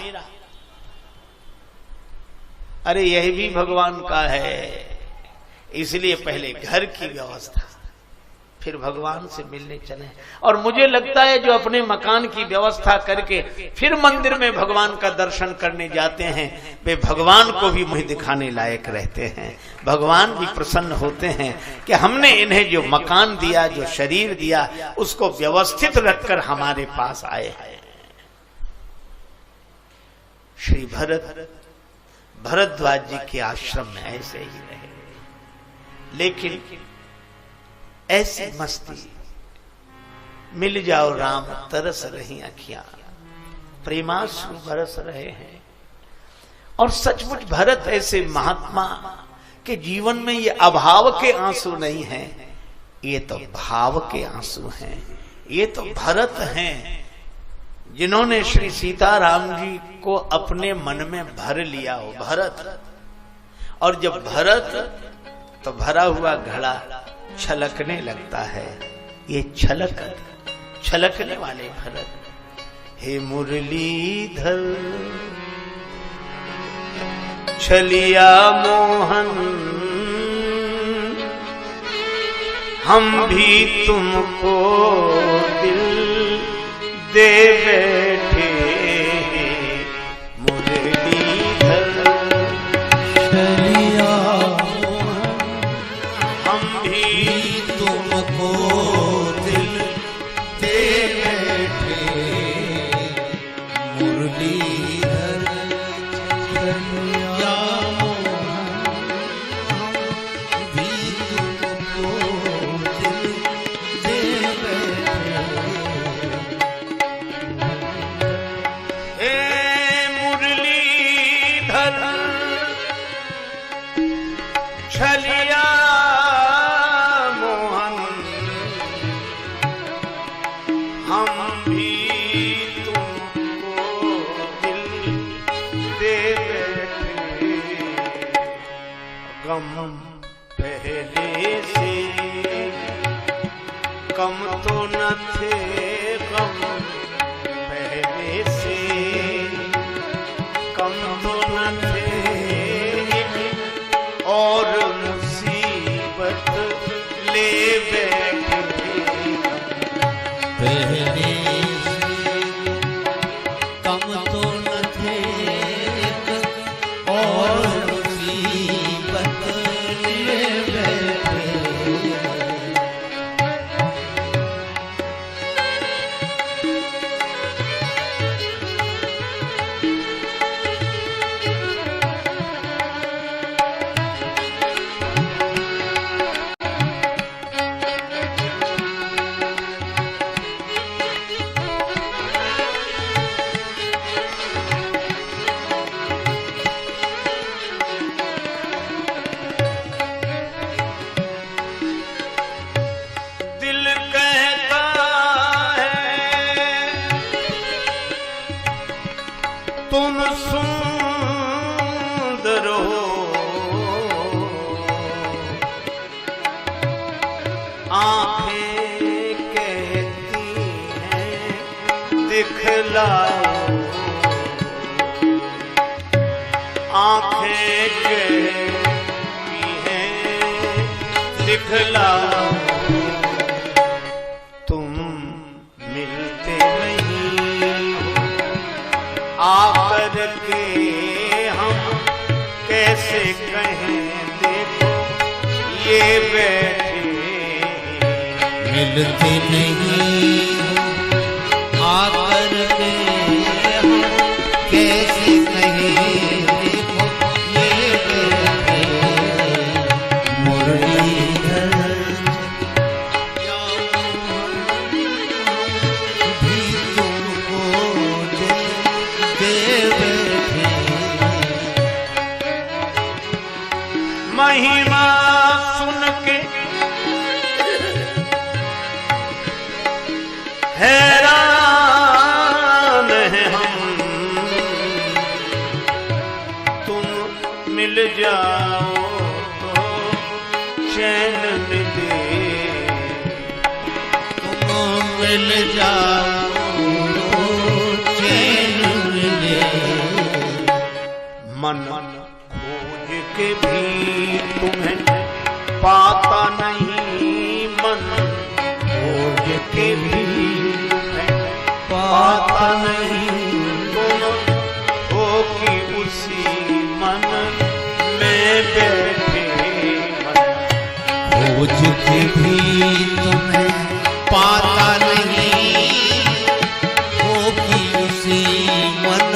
अरे यह भी भगवान का है, इसलिए पहले घर की व्यवस्था, फिर भगवान से मिलने चले। और मुझे लगता है जो अपने मकान की व्यवस्था करके फिर मंदिर में भगवान का दर्शन करने जाते हैं, वे भगवान को भी मुंह दिखाने लायक रहते हैं। भगवान भी प्रसन्न होते हैं कि हमने इन्हें जो मकान दिया, जो शरीर दिया, उसको व्यवस्थित रखकर हमारे पास आए हैं। श्री भरद्वाज जी के आश्रम में ऐसे ही रहे, लेकिन ऐसी मस्ती, मिल जाओ राम तरस रही अखियां, प्रेमाश्रु बरस रहे हैं। और सचमुच भरत ऐसे महात्मा के जीवन में ये अभाव के आंसू नहीं हैं, ये तो भाव के आंसू हैं। ये तो भरत हैं जिन्होंने श्री सीताराम जी को अपने मन में भर लिया हो, भरत। और जब भरत, तो भरा हुआ घड़ा छलकने लगता है, ये छलकने वाले भरत। हे मुरलीधर छलिया मोहन, हम भी तुमको दिल दे बैठे, मुरलीधर छलिया हम भी तुमको दिल दे बैठे, मुरलीधर छलिया हम भी तुमको दिल दे बैठे। हे मुरलीधर छलिया मोहन, हम भी तुमको दिल दे बैठे, गम पहले से कम तो न थे, गम पहले से कम तो न थे, और मुसीबत ले बैठे, पहले से कम तो न थे, और मुसीबत ले बैठे। दिखलाओ, आंखें कहती हैं दिखलाओ, तुम मिलते नहीं आकर के हम कैसे कहें देखो ये बैठे मिलते नहीं आकर के हम कैसे कहें देखो ये बैठे मुरलीधर भी तुमको दे बैठे महिमा सुन के हैरान हैं हम, तुम मिल जाओ तो चैन मिले, तुम मिल जाओ चैन मिले, मन खोज के भी तुम्हें पाता नहीं, मन खोज के भी पाता नहीं, तुम हो कि उसी मन में बैठे मन खोज के भी तुम्हें पाता नहीं, हो कि उसी मन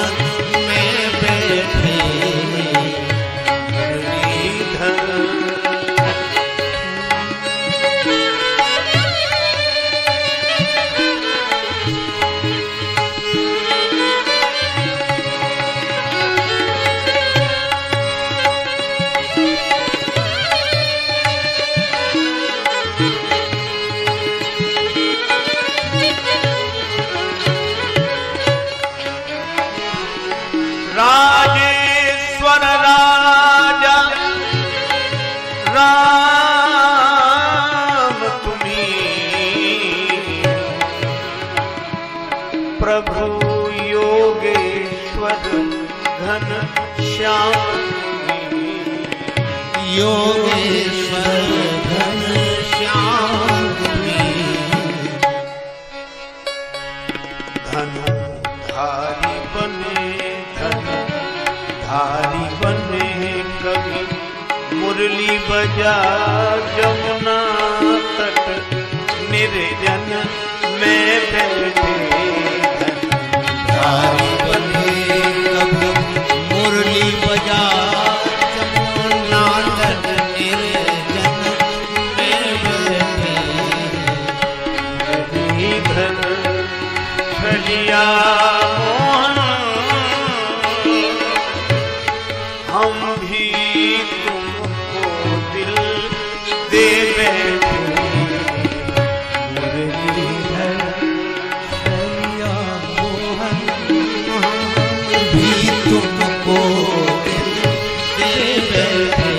में बैठे मुरलीधर। राजेश्वर राजा राम तुम्हीं, प्रभु योगेश्वर घन श्याम तुम्हीं, योगेश्वर घन श्याम तुम्हीं, धन धारी बने धारी बने कभी मुरली बजा जमुना तट निर्जन में बैठे, धारी बने कभी मुरली बजा जमुना तट निर्जन में बैठे, मुरलीधर छलिया मोहन हम भी तुमको दिल दे बैठे, मुरलीधर छलिया मोहन भी तुमको दिल दे बैठे,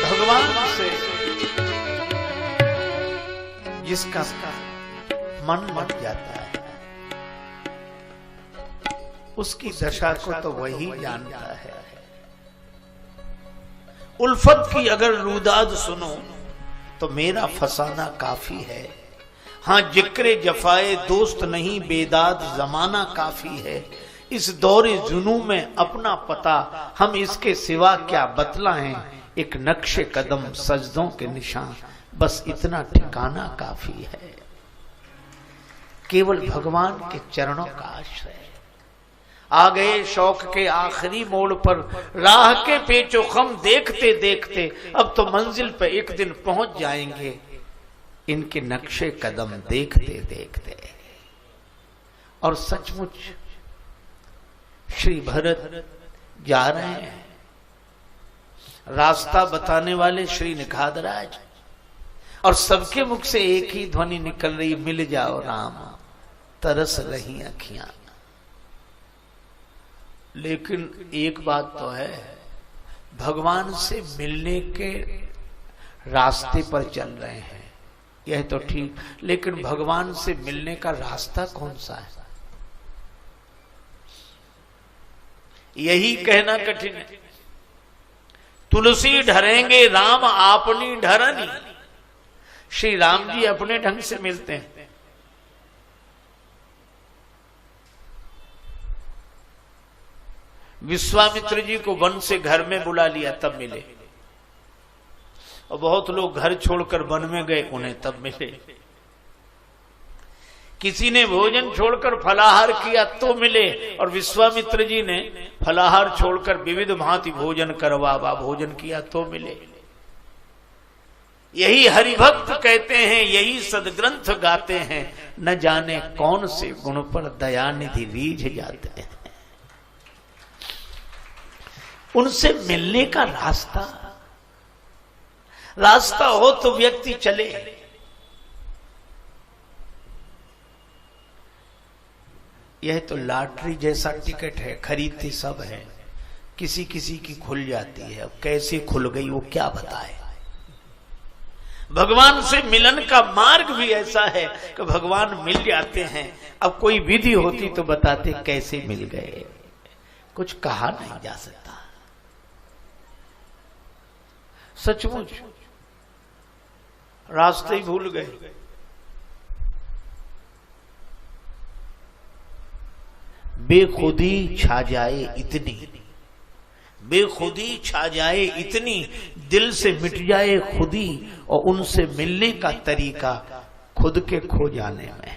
भगवान से जिसका मन लग जाता है उसकी दशा को तो वही जानता है। उल्फत की अगर रुदाद सुनो तो मेरा फसाना काफी है, हाँ जिक्रे जफाए दोस्त नहीं बेदाद जमाना काफी है, इस दौरे जुनू में अपना पता हम इसके सिवा क्या बतलाएं, एक नक्शे कदम सजदों के निशान बस इतना ठिकाना काफी है, केवल भगवान के चरणों का आश्रय। आ गए शौक के आखिरी मोड़ पर, राह के पेचो खम देखते देखते अब तो मंजिल पे एक दिन पहुंच जाएंगे, इनके नक्शे कदम देखते देखते। और सचमुच श्री भरत जा रहे हैं, रास्ता बताने वाले श्री निखादराज, और सबके मुख से एक ही ध्वनि निकल रही, मिल जाओ राम, तरस रही अखियां। लेकिन एक बात तो है, भगवान से मिलने के रास्ते पर चल रहे हैं, यह तो ठीक, लेकिन भगवान से मिलने का रास्ता कौन सा है, यही कहना कठिन है। तुलसी ढरेंगे राम आपनी ढरनी, श्री राम जी अपने ढंग से मिलते हैं। विश्वामित्र जी को वन से घर में बुला लिया तब मिले, और बहुत लोग घर छोड़कर वन में गए, उन्हें तब मिले। किसी ने भोजन छोड़कर फलाहार किया तो मिले, और विश्वामित्र जी ने फलाहार छोड़कर विविध भांति भोजन करवा भोजन किया तो मिले। यही हरिभक्त कहते हैं, यही सदग्रंथ गाते हैं, न जाने कौन से गुण पर दयानिधि रीझ जाते हैं। उनसे मिलने का रास्ता हो तो व्यक्ति चले। यह तो लॉटरी जैसा टिकट है, खरीदते सब है, किसी किसी की खुल जाती है, अब कैसे खुल गई वो क्या बताए। भगवान से मिलन का मार्ग भी ऐसा है कि भगवान मिल जाते हैं, अब कोई विधि होती तो बताते कैसे मिल गए, कुछ कहा नहीं जा सकता। सचमुच रास्ते ही भूल गए। बेखुदी छा जाए इतनी, बेखुदी छा जाए इतनी, दिल से मिट जाए खुदी, और उनसे मिलने का तरीका खुद के खो जाने में।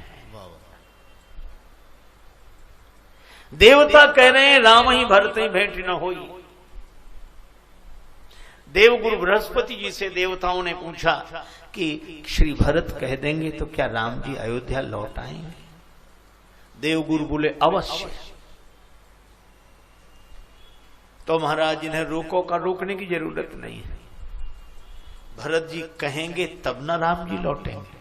देवता कह रहे हैं राम ही भरत ही भेंट न होई। देवगुरु बृहस्पति जी से देवताओं ने पूछा कि श्री भरत कह देंगे तो क्या राम जी अयोध्या लौट आएंगे? देवगुरु बोले अवश्य। तो महाराज इन्हें रोकने की जरूरत नहीं है, भरत जी कहेंगे तब ना राम जी लौटेंगे।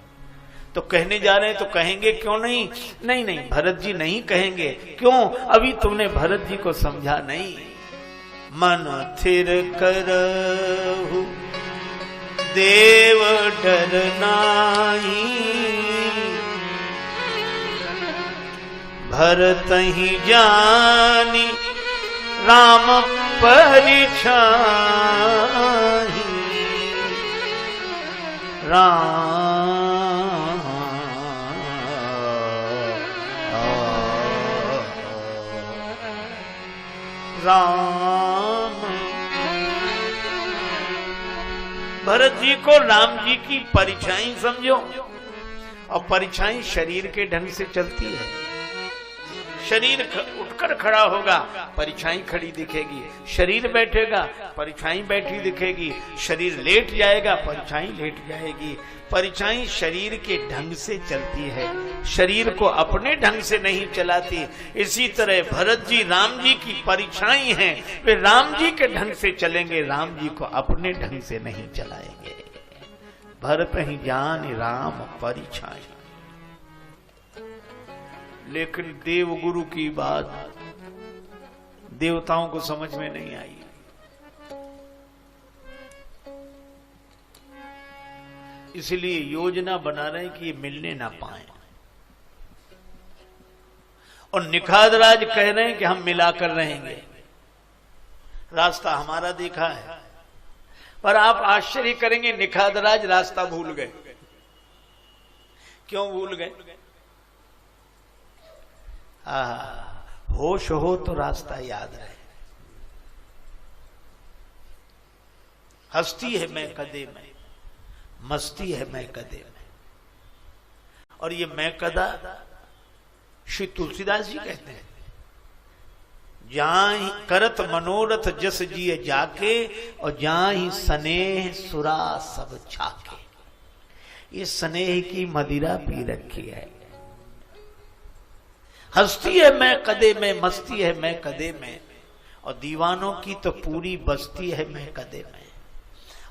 तो कहने जा रहे हैं तो कहेंगे क्यों नहीं? नहीं, भरत जी नहीं कहेंगे। क्यों? अभी तुमने भरत जी को समझा नहीं। मन थिर करहु देव डर नाही, भरत ही जानी राम परिछाही, राम। भरत जी को राम जी की परिछाई समझो, और परिछाई शरीर के ढंग से चलती है। शरीर उठकर खड़ा होगा, परिछाई खड़ी दिखेगी। शरीर बैठेगा, परिछाई बैठी दिखेगी। शरीर लेट जाएगा, परिछाई लेट जाएगी। परिछाई शरीर के ढंग से चलती है, शरीर को अपने ढंग से नहीं चलाती। इसी तरह भरत जी राम जी की परिछाई हैं, वे राम जी के ढंग से चलेंगे, राम जी को अपने ढंग से नहीं चलाएंगे। भरत ही जान राम परिछाई। लेकिन देवगुरु की बात देवताओं को समझ में नहीं आई। इसलिए योजना बना रहे हैं कि ये मिलने ना पाए, और निखादराज कह रहे हैं कि हम मिलाकर रहेंगे। रास्ता हमारा देखा है, पर आप आश्चर्य करेंगे निखादराज रास्ता भूल गए। क्यों भूल गए? होश हो तो रास्ता याद रहे। हस्ती है मैं कदे में, मस्ती है मैं कदे में। और ये मैं कदा श्री तुलसीदास जी कहते हैं, जहां करत मनोरथ जस जिए जाके, और जहां ही स्नेह सुरा सब छाके। ये स्नेह की मदिरा पी रखी है। हस्ती है मैं कदे में, मस्ती है मैं कदे में, और दीवानों की तो पूरी बस्ती है मैं कदे में।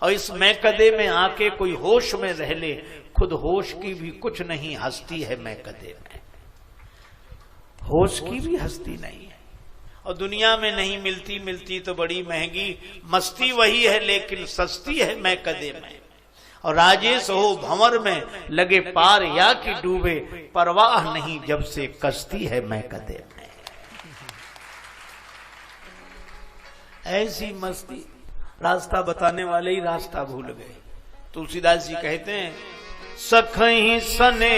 और इस मैं कदे में आके कोई होश में रह ले, खुद होश की भी कुछ नहीं हस्ती है मैं कदे में। होश की भी हस्ती नहीं है, और दुनिया में नहीं मिलती, मिलती तो बड़ी महंगी। मस्ती वही है लेकिन सस्ती है मैं कदे में। और राजेश हो भंवर में लगे पार या कि डूबे, परवाह नहीं जब से कश्ती है मैं कदे में। ऐसी मस्ती, रास्ता बताने वाले ही रास्ता भूल गए। तुलसीदास जी कहते हैं सखई सने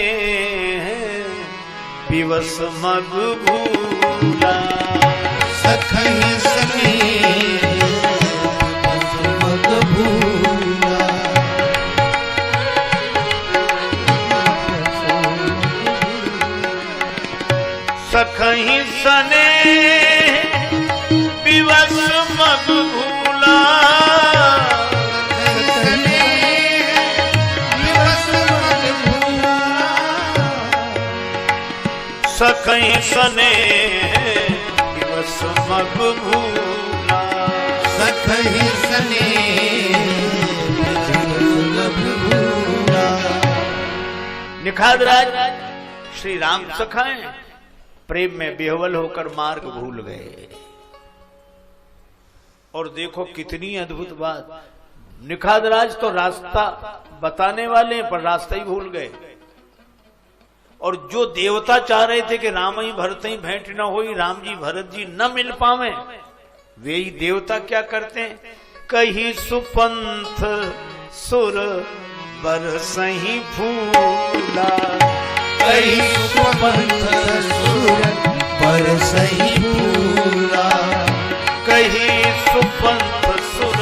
विवश मग भूला, सखई सने मग भूला, सखई सने विवश मग भूला, सखई सने विवश मग भूला, सखई सने मग भूला। निखादराज श्री राम सखाएं प्रेम में बेहवल होकर मार्ग भूल गए। और देखो कितनी अद्भुत बात, निखादराज तो रास्ता बताने वाले पर रास्ता ही भूल गए। और जो देवता चाह रहे थे कि राम ही भरत ही भेंट न होई, राम जी भरत जी न मिल पावे, वे ही देवता क्या करते हैं, कही सुपंथ सुर बरसही फूला, कही सुपंथ सुर बरसही फूला, कही सुपंथ सुर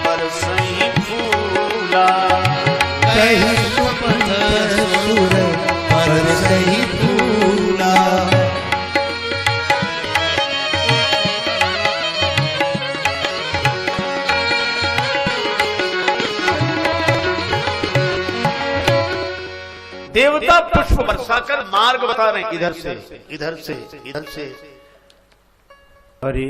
बरसही फूला, कही सुपंथ सुर बरसही फूला। देवता पुष्प बरसाकर मार्ग बता रहे हैं, इधर से इधर से इधर से। अरे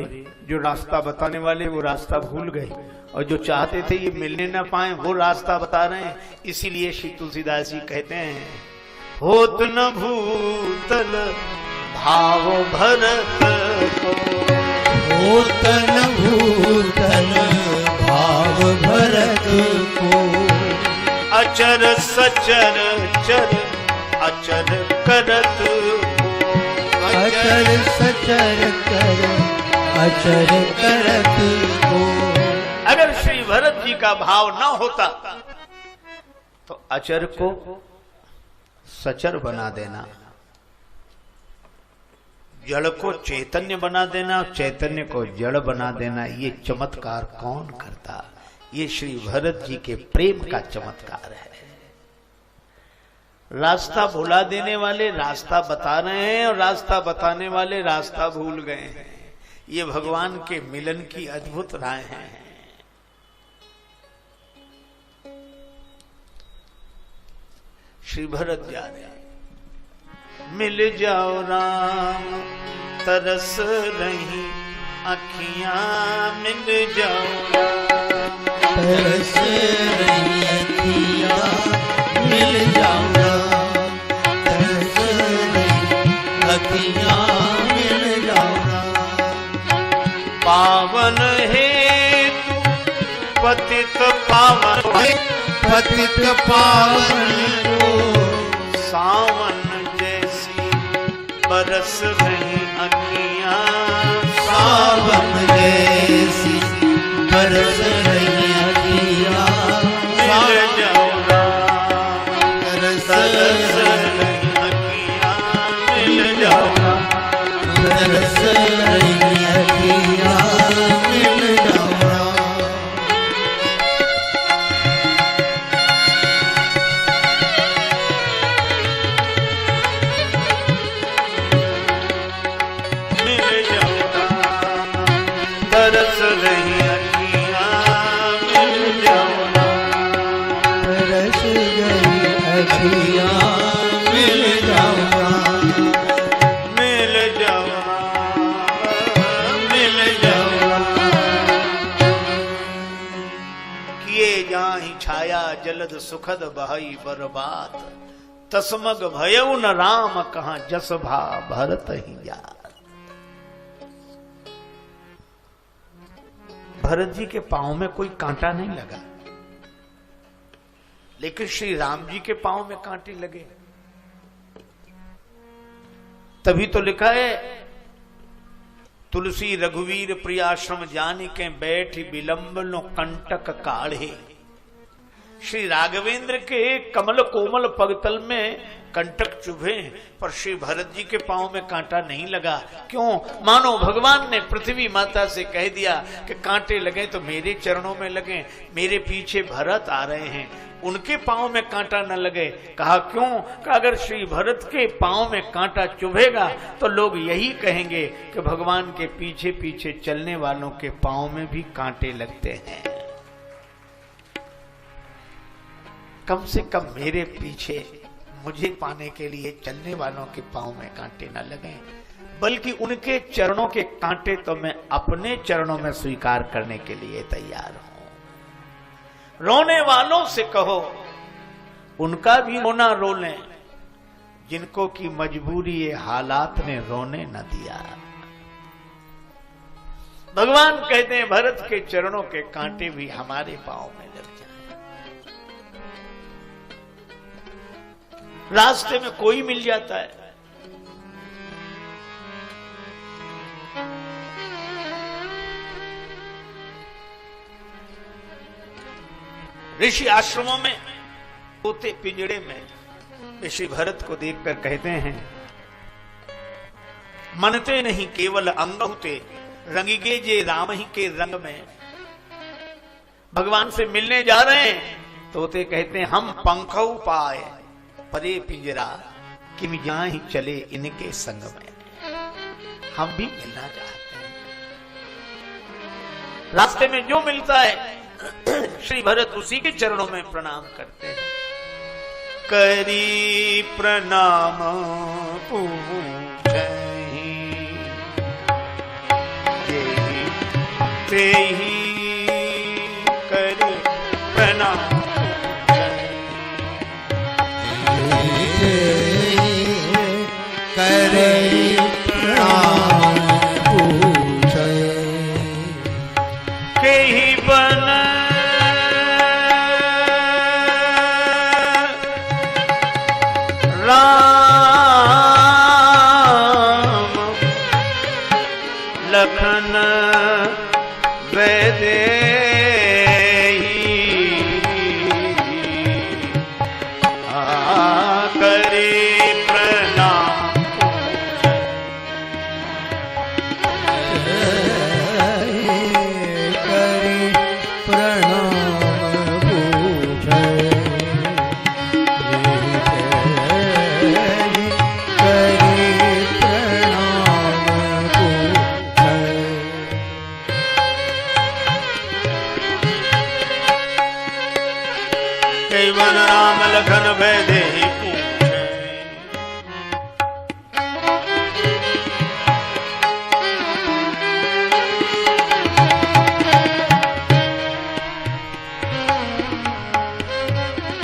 जो रास्ता बताने वाले वो रास्ता भूल गए, और जो चाहते थे ये मिलने ना पाए वो रास्ता बता रहे हैं। इसीलिए श्री तुलसीदास जी कहते हैं होत न भूतल भाव भरत को, होत न भूतल भाव भरत को, अचर सचर चर अचर करत को, अचर सचर कर अचर करत को। अगर श्री भरत जी का भाव न होता तो अचर को सचर बना देना, जड़ को चैतन्य बना देना, चैतन्य को जड़ बना देना, ये चमत्कार कौन करता? ये श्री भरत जी के प्रेम का चमत्कार है। रास्ता भुला देने वाले रास्ता बता रहे हैं और रास्ता बताने वाले रास्ता भूल गए हैं। ये भगवान के मिलन की अद्भुत राह है। श्री भरत जा रहे हैं, मिल जाओ राम तरस रही अखियां, मिल जाओ राम तरस रही अखियां, मिल जाओ राम तरस रही अखियां, मिल जाओ राम। पावन हेतु पतित पावन, पतित पावन को सावन जैसी बरस रही अखियां, सावन जैसी बरस रही अखियां, मिल जाओ राम तरस रही अखियां, मिल जाओ राम तरस रही अखियां, मिल जाओ राम। मिल जाओ राम तरस रही अखियां, मिल जाओ राम तरस गई अखियां, मिल जाओ राम। मिल जाओ राम, मिल जाओ राम। किए जाहि छाया जलद सुखद बहई बरबात, तस्मग भयउ न राम कहाँ जस भा भरत ही जात। भरत जी के पांव में कोई कांटा नहीं लगा, लेकिन श्री राम जी के पांव में कांटे लगे। तभी तो लिखा है, तुलसी रघुवीर प्रियाश्रम जानी के बैठ विलंब नो कंटक काढ़े। श्री राघवेंद्र के कमल कोमल पगतल में कंटक चुभे, पर श्री भरत जी के पांव में कांटा नहीं लगा। क्यों? मानो भगवान ने पृथ्वी माता से कह दिया कि कांटे लगे तो मेरे चरणों में लगे, मेरे पीछे भरत आ रहे हैं, उनके पांव में कांटा न लगे। कहा क्यों? कि अगर श्री भरत के पांव में कांटा चुभेगा तो लोग यही कहेंगे कि भगवान के पीछे पीछे चलने वालों के पांव में भी कांटे लगते हैं। कम से कम मेरे पीछे मुझे पाने के लिए चलने वालों के पांव में कांटे न लगे, बल्कि उनके चरणों के कांटे तो मैं अपने चरणों में स्वीकार करने के लिए तैयार हूं। रोने वालों से कहो उनका भी रोना रो लें, जिनको की मजबूरी ये हालात ने रोने न दिया। भगवान कहते हैं भरत के चरणों के कांटे भी हमारे पांव में लग जाए। रास्ते में कोई मिल जाता है, ऋषि आश्रमों में तोते पिंजड़े में ऋषि भरत को देखकर कहते हैं, मनते नहीं केवल अंग होते रंगिगे जे राम ही के रंग में। भगवान से मिलने जा रहे हैं, तोते कहते हैं हम पंखौ पाए परे पिंजरा कि जहां ही चले इनके संग में। हम भी मिलना चाहते हैं। रास्ते में जो मिलता है श्री भरत उसी के चरणों में प्रणाम करते हैं। करी प्रणाम पूछहि ते ही करी प्रणाम करे प्रणाम पूछे केहि बन राम लखन वैदेही करे राम लखन वैदेही पूछे।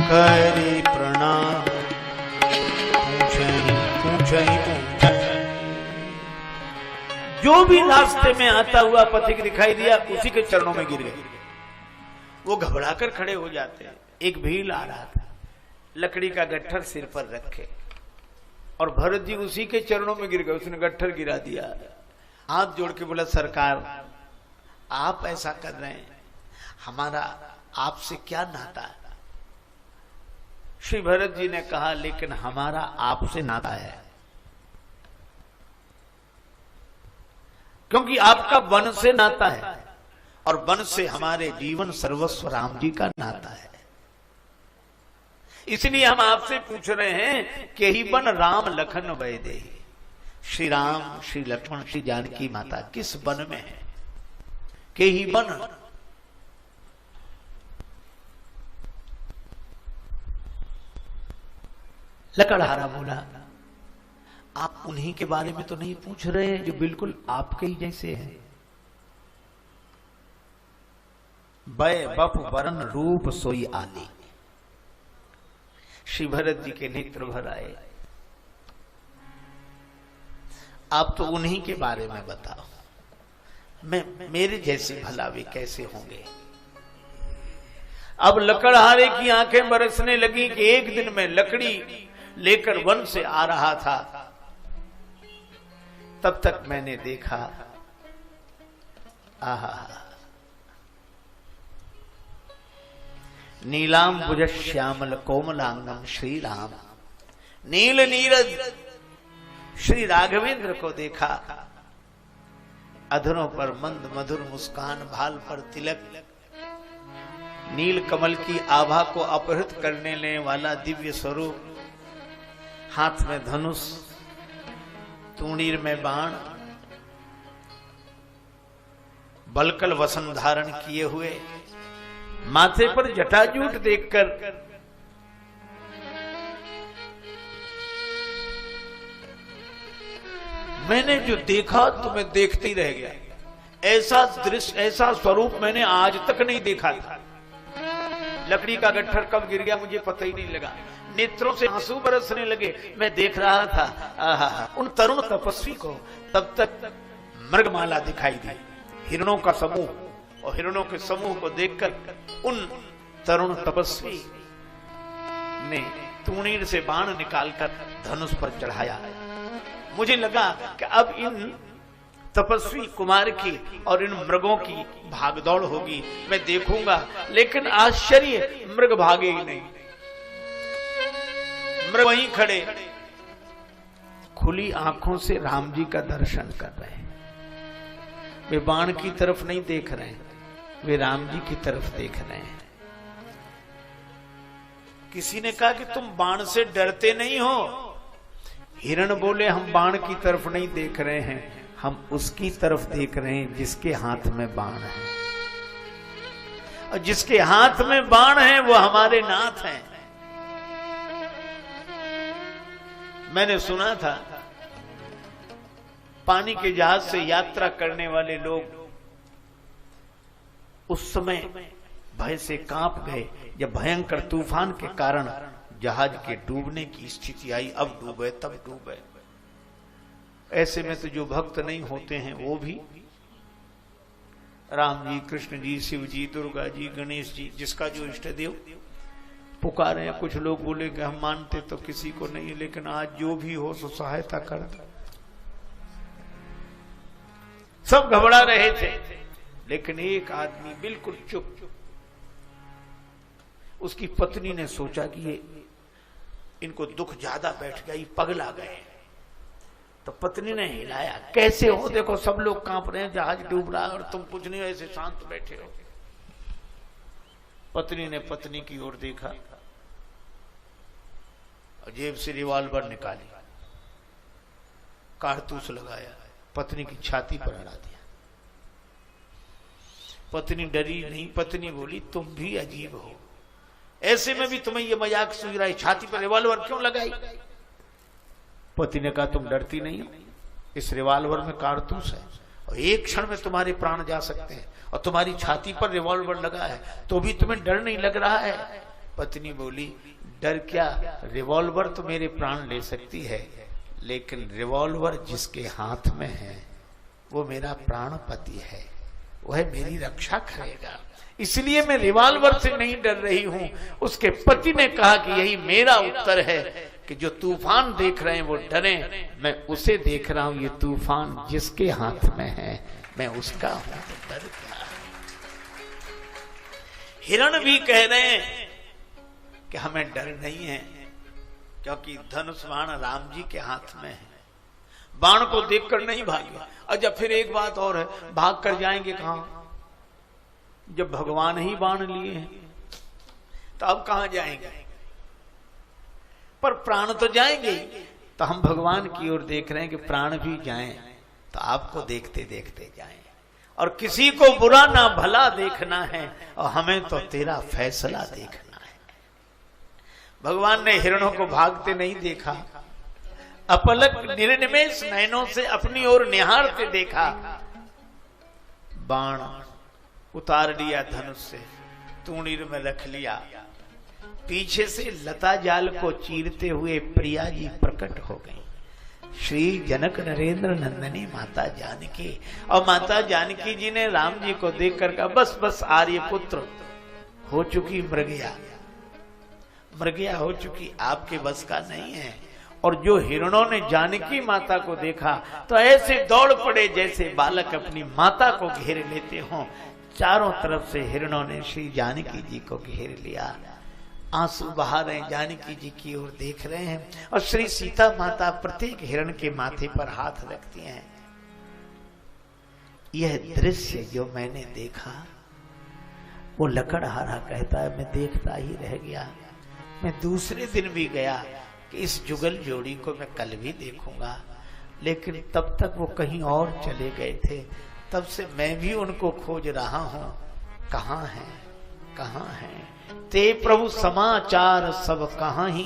करी प्रणाम पूछे पूछे पूछे। जो भी रास्ते में आता हुआ पथिक दिखाई दिया उसी के चरणों में गिर गए। वो घबराकर खड़े हो जाते हैं। एक भील आ रहा था, लकड़ी का गट्ठर सिर पर रखे, और भरत जी उसी के चरणों में गिर गए। उसने गट्ठर गिरा दिया, हाथ जोड़ के बोला सरकार आप ऐसा कर रहे हैं, हमारा आपसे क्या नाता है? श्री भरत जी ने कहा लेकिन हमारा आपसे नाता है, क्योंकि आपका वन से नाता है और वन से हमारे जीवन सर्वस्व राम जी का नाता है। इसलिए हम आपसे पूछ रहे हैं कि ही बन राम लखन वैदेही। श्री राम, श्री लक्ष्मण, श्री जानकी माता किस वन में है? के ही बन। लकड़हारा बोला आप उन्हीं के बारे में तो नहीं पूछ रहे जो बिल्कुल आपके ही जैसे हैं। बय बप वरन रूप सोई आली। श्री भरत जी के नेत्र भर आए। आप तो उन्हीं के बारे में बताओ। मेरे जैसे भला वे कैसे होंगे। अब लकड़हारे की आंखें बरसने लगी कि एक दिन मैं लकड़ी लेकर वन से आ रहा था, तब तक मैंने देखा, आहा, नीलाम भुज श्यामल कोमलांगम श्री राम, नील नीरज श्री राघवेंद्र को देखा। अधरों पर मंद मधुर मुस्कान, भाल पर तिलक, नील कमल की आभा को अपहृत करने लेने वाला दिव्य स्वरूप, हाथ में धनुष, तूणीर में बाण, बलकल वसन धारण किए हुए, माथे पर जटाजूट देखकर मैंने जो देखा तो मैं देखते ही रह गया। ऐसा दृश्य, ऐसा स्वरूप मैंने आज तक नहीं देखा था। लकड़ी का गट्ठर कब गिर गया मुझे पता ही नहीं लगा, नेत्रों से आंसू बरसने लगे। मैं देख रहा था आहा उन तरुण तपस्वी को। तब तक मृगमाला दिखाई दी, हिरणों का समूह, और हिरणों के समूह को देखकर उन तरुण तपस्वी ने तूणीर से बाण निकालकर धनुष पर चढ़ाया। मुझे लगा कि अब इन तपस्वी कुमार की और इन मृगों की भागदौड़ होगी, मैं देखूंगा। लेकिन आश्चर्य, मृग भागे ही नहीं, मृग वहीं खड़े खुली आंखों से राम जी का दर्शन कर रहे हैं। वे बाण की तरफ नहीं देख रहे हैं, वे राम जी की तरफ देख रहे हैं। किसी ने कहा कि तुम बाण से डरते नहीं हो। हिरण बोले, हम बाण की तरफ नहीं देख रहे हैं, हम उसकी तरफ देख रहे हैं जिसके हाथ में बाण है, और जिसके हाथ में बाण है वो हमारे नाथ हैं। मैंने सुना था पानी के जहाज से यात्रा करने वाले लोग उस समय भय से कांप गए जब भयंकर तूफान के कारण जहाज के डूबने की स्थिति आई। अब डूबे तब डूबे। ऐसे में तो जो भक्त नहीं होते हैं वो भी, राम जी, कृष्ण जी, शिव जी, दुर्गा जी, गणेश जी, जिसका जो इष्ट देव पुकारे हैं। कुछ लोग बोले कि हम मानते तो किसी को नहीं, लेकिन आज जो भी हो सो सहायता कर। सब घबरा रहे थे, लेकिन एक आदमी बिल्कुल चुप। उसकी पत्नी ने सोचा कि ये इनको दुख ज्यादा बैठ गया, ये पगला गए। तो पत्नी ने हिलाया, कैसे हो, देखो सब लोग कांप रहे हैं, जहाज डूब रहा है और तुम कुछ नहीं, ऐसे शांत बैठे हो। पत्नी ने पत्नी की ओर देखा और जेब से रिवॉल्वर निकाली, कारतूस लगाया, पत्नी की छाती पर अड़ा दिया। पत्नी डरी नहीं। पत्नी बोली, तुम भी अजीब हो, ऐसे में भी तुम्हें ये मजाक सूझ रहा है, छाती पर रिवॉल्वर क्यों लगाई? पति ने कहा, तुम डरती नहीं हो, इस रिवॉल्वर में कारतूस है और एक क्षण में तुम्हारे प्राण जा सकते हैं, और तुम्हारी छाती पर रिवॉल्वर लगा है तो भी तुम्हें डर नहीं लग रहा है? पत्नी बोली, डर क्या, रिवॉल्वर तो मेरे प्राण ले सकती है, लेकिन रिवॉल्वर जिसके हाथ में है वो मेरा प्राणपति है, वह मेरी रक्षा करेगा, इसलिए मैं रिवॉल्वर से नहीं डर रही हूं। उसके पति ने कहा कि यही मेरा उत्तर है कि जो तूफान देख रहे हैं वो डरे, मैं उसे देख रहा हूं, ये तूफान जिसके हाथ में है मैं उसका हूं, तो डर क्या। हिरण भी कह रहे हैं कि हमें डर नहीं है, क्योंकि धनुष बाण राम जी के हाथ में है, बाण को देखकर नहीं भागे। अच्छा, फिर एक बात और है, भाग कर जाएंगे कहां? जब भगवान ही बाण लिए हैं तो अब कहां जाएंगे? पर प्राण तो जाएंगे ही। तो हम भगवान की ओर देख रहे हैं कि प्राण भी जाएं तो आपको देखते देखते जाएं, और किसी को बुरा ना भला देखना है, और हमें तो तेरा फैसला देखना है। भगवान ने हिरणों को भागते नहीं देखा, अपलक निर्निमेष नयनों से अपनी ओर निहारते देखा। बाण उतार लिया धनुष से, तूणीर में रख लिया, पीछे से लता जाल को चीरते हुए प्रिया जी प्रकट हो गई। श्री जनक नरेंद्र नंदनी माता जानकी। और माता जानकी जी ने राम जी को देखकर कहा बस बस आर्यपुत्र हो चुकी मृगया हो चुकी, आपके बस का नहीं है। और जो हिरणों ने जानकी माता को देखा तो ऐसे दौड़ पड़े जैसे बालक अपनी माता को घेर लेते हों। चारों तरफ से हिरणों ने श्री जानकी जी को घेर लिया, आंसू बहा रहे हैं, जानकी जी की ओर देख रहे हैं। और श्री सीता माता प्रत्येक हिरण के माथे पर हाथ रखती हैं। यह दृश्य जो मैंने देखा वो लकड़हारा कहता है मैं देखता ही रह गया। मैं दूसरे दिन भी गया कि इस जुगल जोड़ी को मैं कल भी देखूंगा, लेकिन तब तक वो कहीं और चले गए थे। तब से मैं भी उनको खोज रहा हूं, कहां है कहां है। ते प्रभु समाचार सब कहां ही,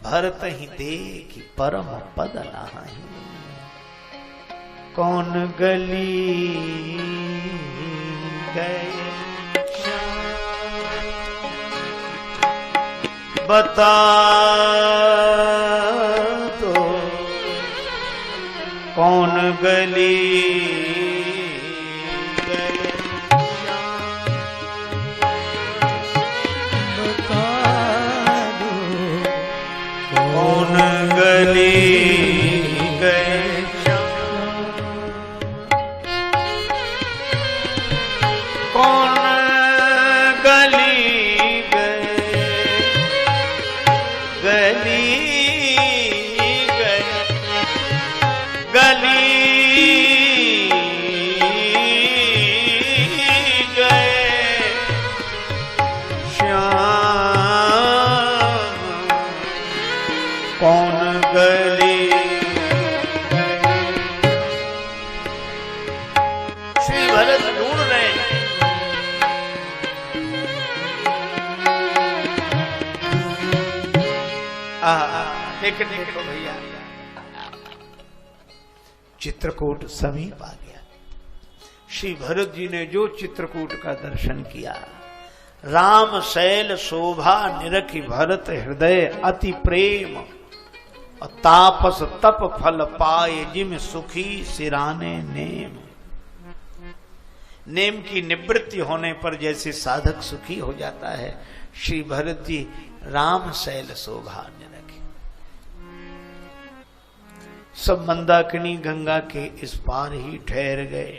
भरत ही देख परम पद लाहि। कौन गली गए बता दो, कौन गली गए बता दो, कौन गली गए कौन लेकिन देखो भैया चित्रकूट समीप आ गया। श्री भरत जी ने जो चित्रकूट का दर्शन किया, राम शैल शोभा निरखि भरत हृदय अति प्रेम, तापस तप फल पाए जिम सुखी सिराने नेम। नेम की निवृत्ति होने पर जैसे साधक सुखी हो जाता है, श्री भरत जी राम शैल शोभा निरखि। सब मंदाकिनी गंगा के इस पार ही ठहर गए।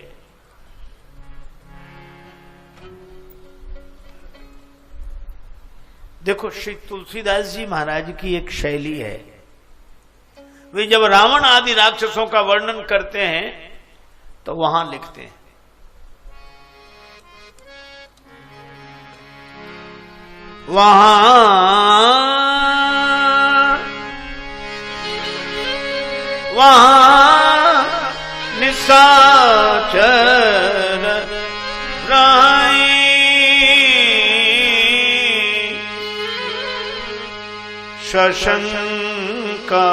देखो श्री तुलसीदास जी महाराज की एक शैली है, वे जब रावण आदि राक्षसों का वर्णन करते हैं तो वहां लिखते हैं वहां निशाचर राई शशंका,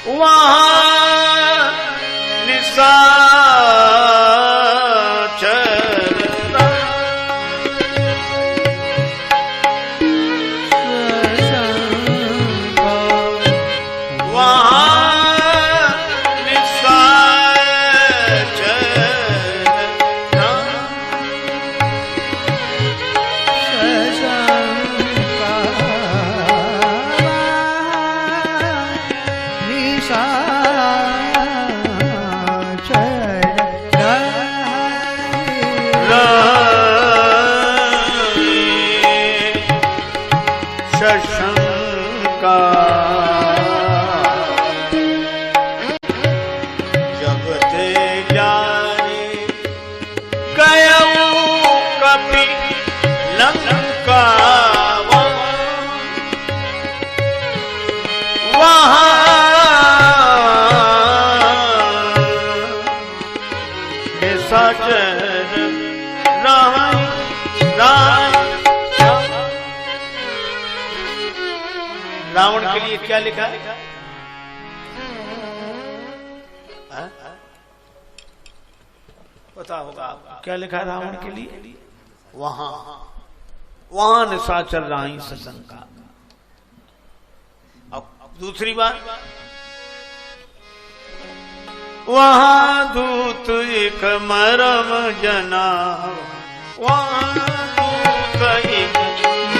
वहां निशाचर रावण के लिए क्या लिखा है? पता होगा आपको क्या लिखा है रावण के लिए? वहां निशाचर राई सशंका। दूसरी बात, वहां दूत एक मरम जना, वहां दूत एक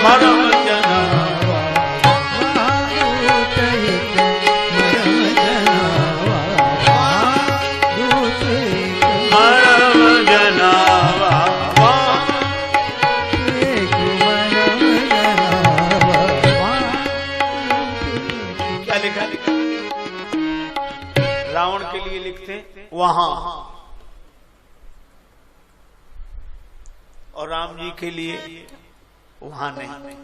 मरम जना, रावण के लिए लिखते वहां, और राम जी के लिए वहां नहीं,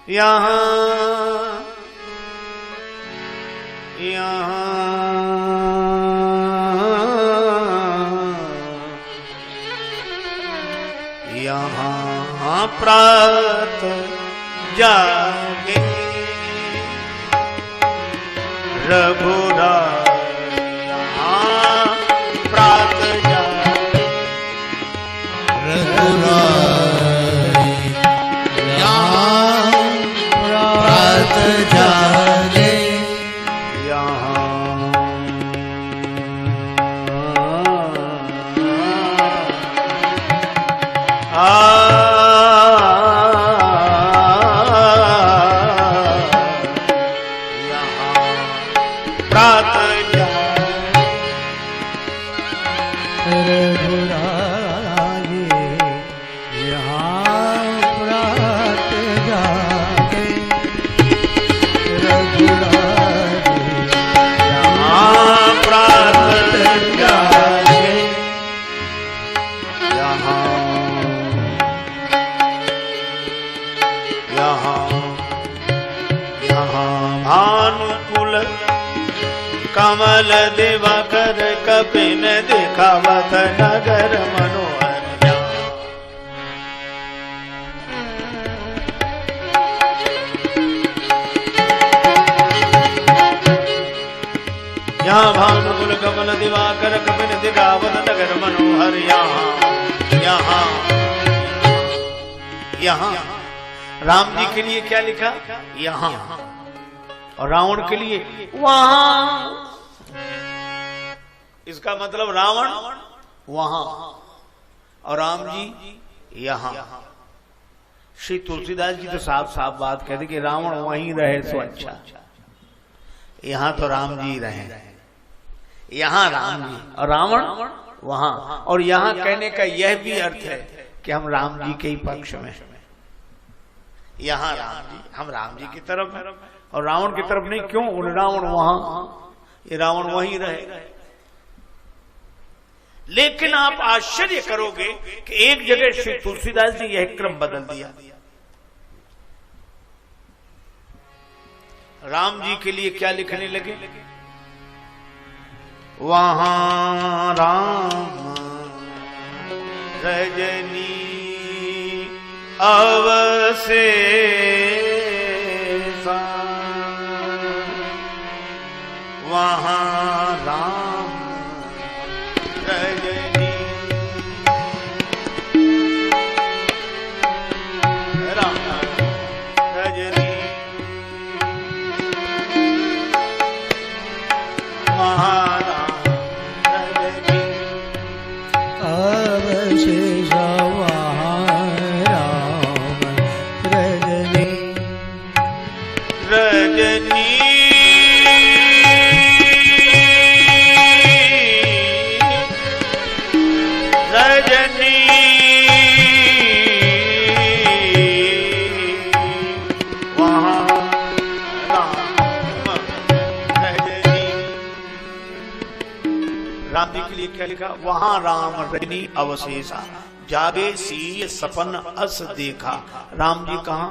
यहां यहां यहां प्रात जागे रघुराय, यहाँ प्रात जागे रघुराय, यहाँ प्रात जागे, यहाँ कमल दिवाकर कपिन दिखावत नगर मनोहर, यहाँ भानुकुल कमल दिवाकर कपिन दिखावत नगर मनोहर, यहाँ यहाँ यहाँ। राम जी के लिए क्या लिखा? यहाँ, और रावण के लिए वहां। इसका मतलब रावण वहां और राम जी यहां। श्री तुलसीदास जी तो साफ साफ बात कहते कि रावण वहीं रहे सो अच्छा, यहां तो राम जी रहे, यहां राम जी और रावण वहां। और यहां कहने का यह भी अर्थ है कि हम राम जी के ही पक्ष में, यहां राम जी, हम राम जी की तरफ है और रावण की तरफ नहीं। क्यों? रावण वहां, ये रावण वहीं रहे। लेकिन आप आश्चर्य करोगे कि एक जगह श्री तुलसीदास जी यह क्रम बदल दिया। राम जी के लिए क्या लिखने लगे? वहां राम रजनी अवशेषा, वहां राम रजनी, राम रजनी, वहां राम रजनी अवशेषा, वहां राम रजनी, रजनी राम जी के लिए क्या लिखा? वहां राम रजनी अवशेषा, जागे सी सपन अस देखा। राम जी कहां?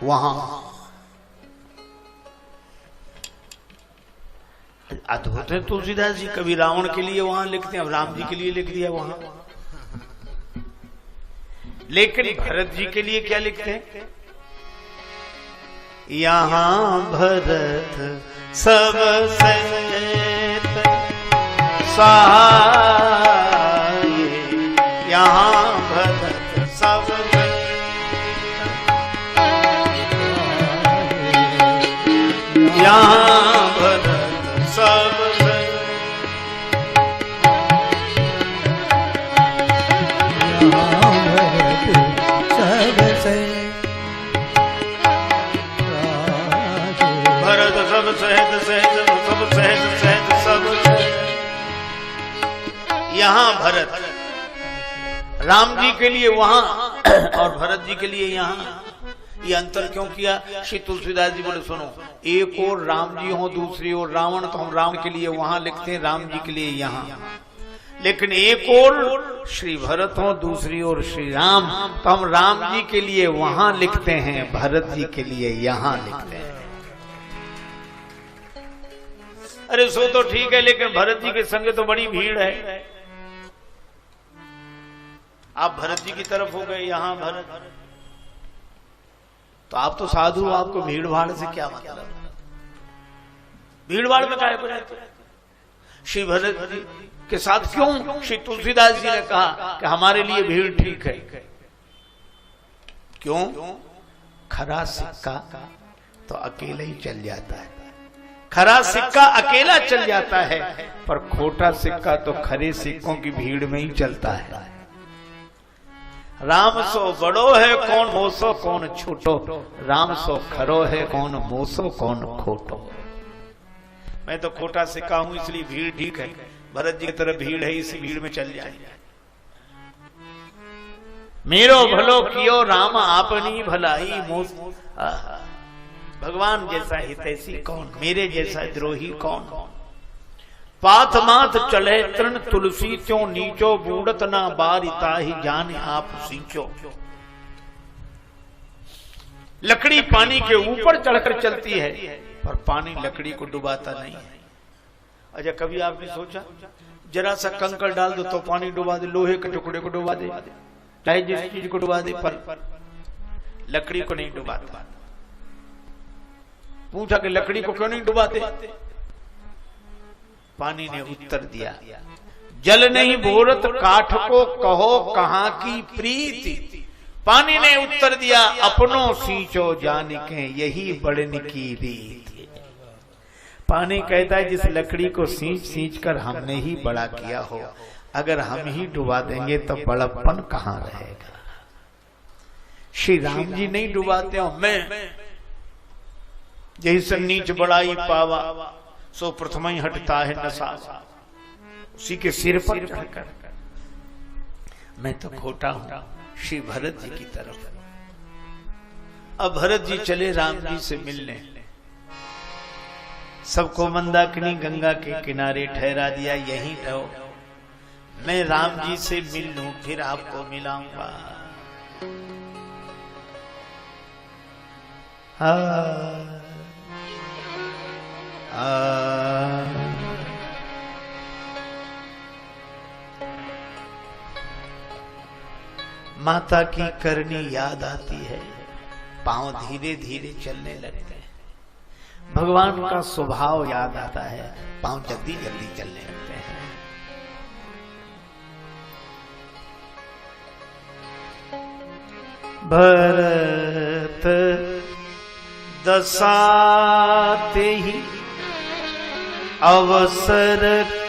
वहां। अद्भुत है तुलसीदास जी, कभी रावण के लिए वहां लिखते हैं, अब राम जी के लिए लिख दिया वहां। लेकिन भरत जी के लिए क्या लिखते हैं? यहां भरत सब सहित सहाय, यहाँ भरत सब सहज सब सहज सहज सब। यहां भरत राम जी के लिए वहां और भरत जी के लिए यहां। ये अंतर क्यों किया? श्री तुलसीदास जी बोले सुनो, एक और राम जी हो दूसरी ओर रावण, तो हम राम के लिए वहां लिखते हैं, राम जी के लिए यहां। लेकिन एक और श्री भरत हो दूसरी ओर श्री राम, तो हम राम जी के लिए वहां लिखते हैं, भरत जी के लिए यहां लिखते हैं। अरे सो तो ठीक है, लेकिन भरत जी के संग तो बड़ी भीड़ है। आप भरत जी की तरफ हो गए, यहां भरत, तो आप तो साधु, आपको भीड़ भाड़ से क्या मतलब? भीड़ भाड़ में काहे को रहते? श्री भरत जी के साथ क्यों? श्री तुलसीदास जी ने कहा कि हमारे लिए भीड़ ठीक है। क्यों? खरा सिक्का तो अकेला ही चल जाता है, खरा सिक्का अकेला चल जाता है, पर खोटा सिक्का तो खरे सिक्कों की भीड़ में ही चलता है। राम सो बड़ो है कौन मोसो कौन छोटो, राम सो खरो है कौन मोसो कौन खोटो। मैं तो खोटा सिक्का हूं, इसलिए भीड़ ठीक है। भरत जी की तरफ भीड़ है, इसी भीड़ में चल जाए। मेरो भलो कियो राम आपनी भलाई मोस। भगवान जैसा हितैषी कौन, मेरे जैसा द्रोही कौन। पाथ माथ चले तृण तुलसी त्यों नीचो, बूढ़त ना बारिता ही जान आप सींचो। लकड़ी पानी के ऊपर चढ़कर चलती है, पर पानी लकड़ी को डुबाता नहीं है। अच्छा, कभी आपने सोचा जरा सा कंकड़ डाल दो तो पानी डुबा दे, लोहे के टुकड़े को डुबा दे, चाहे जिस चीज को डुबा दे, पर लकड़ी को नहीं डुबाता। पूछा कि लकड़ी को क्यों नहीं डुबाते? पानी ने उत्तर दिया, जल नहीं भोरत काठ को कहो कहां की प्रीति। पानी ने उत्तर दिया, अपनों सींचो जान के यही बढ़न की रीत। पानी कहता है जिस लकड़ी को सींच सींच कर हमने ही बड़ा किया हो, अगर हम ही डुबा देंगे तो बड़प्पन कहां रहेगा। श्री राम जी नहीं डुबाते हो, मैं यही सब नीच बड़ाई पावा, सो प्रथम ही हटता है नशा। उसी के सिर पर चढ़कर मैं तो खोटा हूं। श्री भरत जी की तरफ। अब भरत जी चले राम जी से मिलने। सबको मंदाकिनी गंगा के किनारे ठहरा दिया, यहीं रहो, मैं राम जी से मिल लूं फिर आपको मिलाऊंगा। माता की करनी याद आती है, पांव धीरे धीरे चलने लगते हैं। भगवान का स्वभाव याद आता है, पांव जल्दी जल्दी चलने लगते हैं। भरत दसाते ही अवसर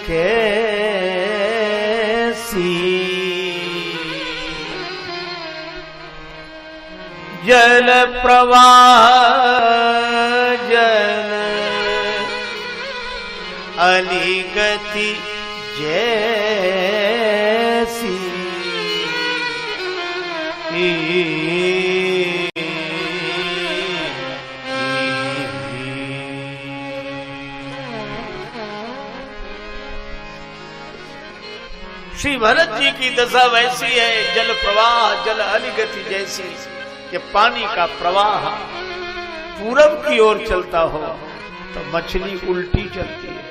कैसी, जल प्रवाह जल अलिगति जैसी। श्री भरत जी की दशा वैसी है, जल प्रवाह जल अलिगति जैसी, कि पानी का प्रवाह पूरब की ओर चलता हो तो मछली उल्टी चलती है,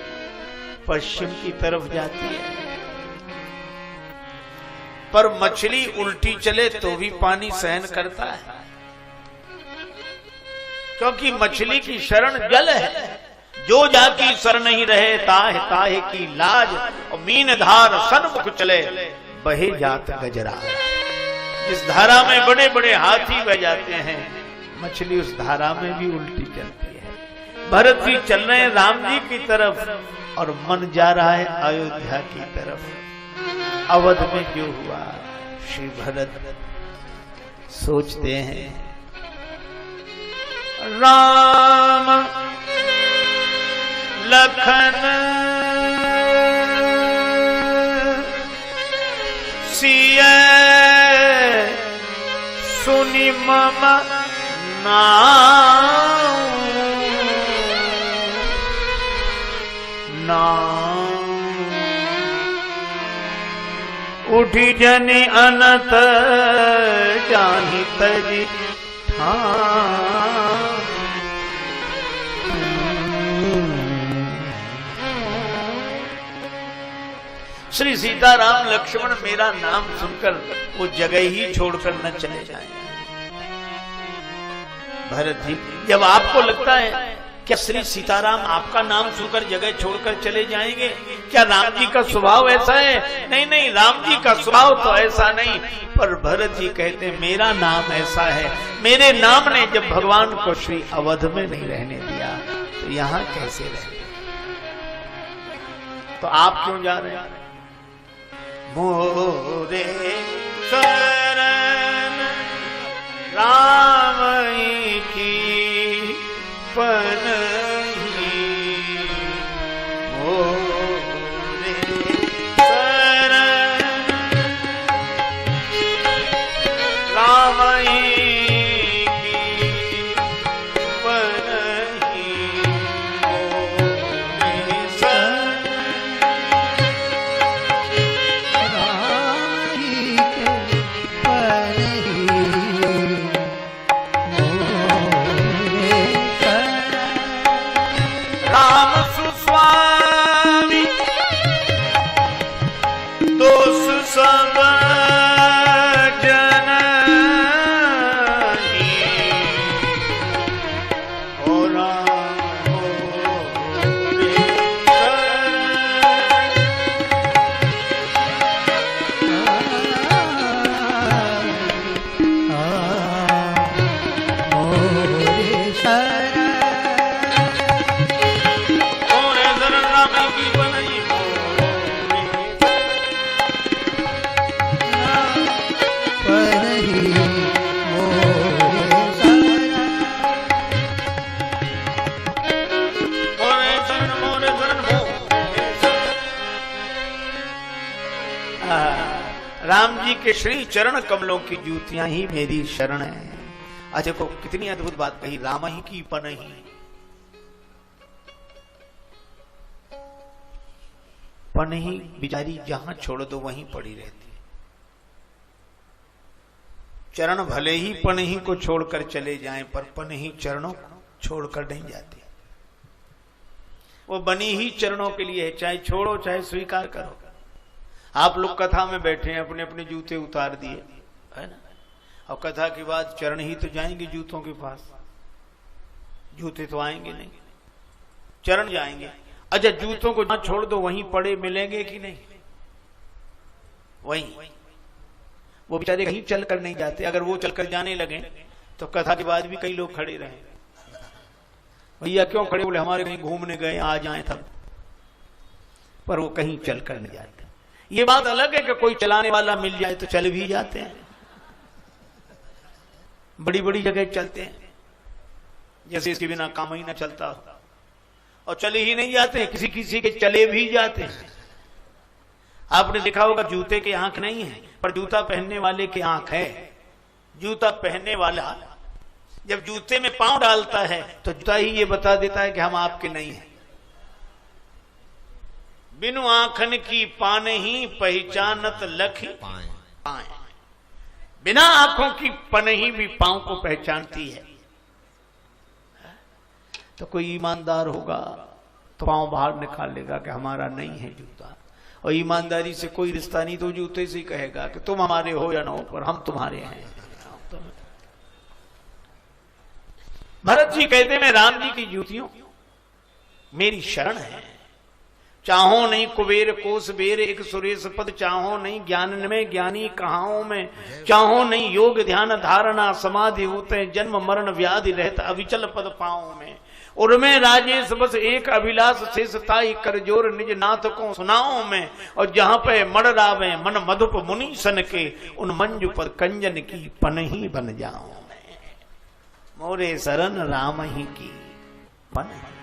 पश्चिम की तरफ जाती है। पर मछली उल्टी चले तो भी पानी सहन करता है, क्योंकि मछली की शरण जल है। जो जाकी सर नहीं रहे ताहे ताहे की लाज, और मीन धार सन्मुख चले बहे जात गजरा। इस धारा में बड़े बड़े हाथी बह जाते हैं, मछली उस धारा में भी उल्टी चलती है। भरत जी चल रहे हैं राम जी की तरफ और मन जा रहा है अयोध्या की तरफ। अवध में जो हुआ, श्री भरत सोचते हैं, राम लखन सिया सुनि मम नाम उठी जनि अनत जाहि तजि श्री सीताराम लक्ष्मण मेरा नाम सुनकर वो जगह ही छोड़कर न चले जाएं। भरत जी, जब आपको लगता है क्या श्री सीताराम आपका नाम सुनकर जगह छोड़कर चले जाएंगे? क्या राम जी का स्वभाव ऐसा है? नहीं नहीं, राम जी का स्वभाव तो ऐसा नहीं, पर भरत जी कहते मेरा नाम ऐसा है। मेरे नाम ने जब भगवान को श्री अवध में नहीं रहने दिया तो यहां कैसे रहे? तो आप क्यों जा रहे हैं? मोरे शरण राम की पनही, मोरे शरण राम की पनही, मोरे शरण राम सुस्वामी दोष सब जननी, हो राम हो रे राम जी के श्री चरण कमलों की जूतियां ही मेरी शरण है। अच्छा को कितनी अद्भुत बात कही, राम ही की पनही। पनही बिचारी जहां छोड़ दो वहीं पड़ी रहती है। चरण भले ही पनही को छोड़कर चले जाएं, पर पनही चरणों को छोड़कर नहीं जाती। वो बनी ही चरणों के लिए है, चाहे छोड़ो चाहे स्वीकार करो। आप लोग कथा में बैठे हैं, अपने अपने जूते उतार दिए है ना, और कथा के बाद चरण ही तो जाएंगे जूतों के पास, जूते तो आएंगे नहीं, चरण जाएंगे। अच्छा जूतों को जहां छोड़ दो वहीं पड़े मिलेंगे कि नहीं? वहीं। वो बेचारे कहीं चलकर नहीं जाते। अगर वो चलकर जाने लगे तो कथा के बाद भी कई लोग खड़े रहे, भैया क्यों खड़े? बोले हमारे कहीं घूमने गए, आ जाए तब। पर वो कहीं चलकर नहीं जाते। ये बात अलग है कि कोई चलाने वाला मिल जाए तो चल भी जाते हैं, बड़ी बड़ी जगह चलते हैं, जैसे इसके बिना काम ही ना चलता हो। और चले ही नहीं जाते, किसी किसी के चले भी जाते हैं। आपने देखा होगा जूते की आंख नहीं है, पर जूता पहनने वाले की आंख है। जूता पहनने वाला जब जूते में पांव डालता है तो जूता ही ये बता देता है कि हम आपके नहीं हैं। बिनु आंखन की पाने ही पहचानत लखी पाए। बिना आंखों की पनही भी पांव को पहचानती है। तो कोई ईमानदार होगा तो पांव बाहर निकाल लेगा कि हमारा नहीं है जूता, और ईमानदारी से कोई रिश्ता नहीं तो जूते से ही कहेगा कि तुम हमारे हो या ना हो, पर हम तुम्हारे हैं। भरत जी कहते मैं राम जी की जूतियों मेरी शरण है। चाहो नहीं कुबेर कोस बेर एक सुरेश पद, चाहो नहीं ज्ञान में ज्ञानी कहाओं में, चाहो नहीं योग ध्यान धारणा समाधि होते, जन्म मरण व्याधि रहता अविचल पद पाओ में। उर्मे राजेश बस एक अभिलाष शेष ताई कर जोर निज नाथ को सुनाओ में, और जहां पे मड़ रावे मन मधुप मुनि सन के, उन मंजू पर कंजन की पनही बन जाओ में। मोरे शरण राम ही की पनही।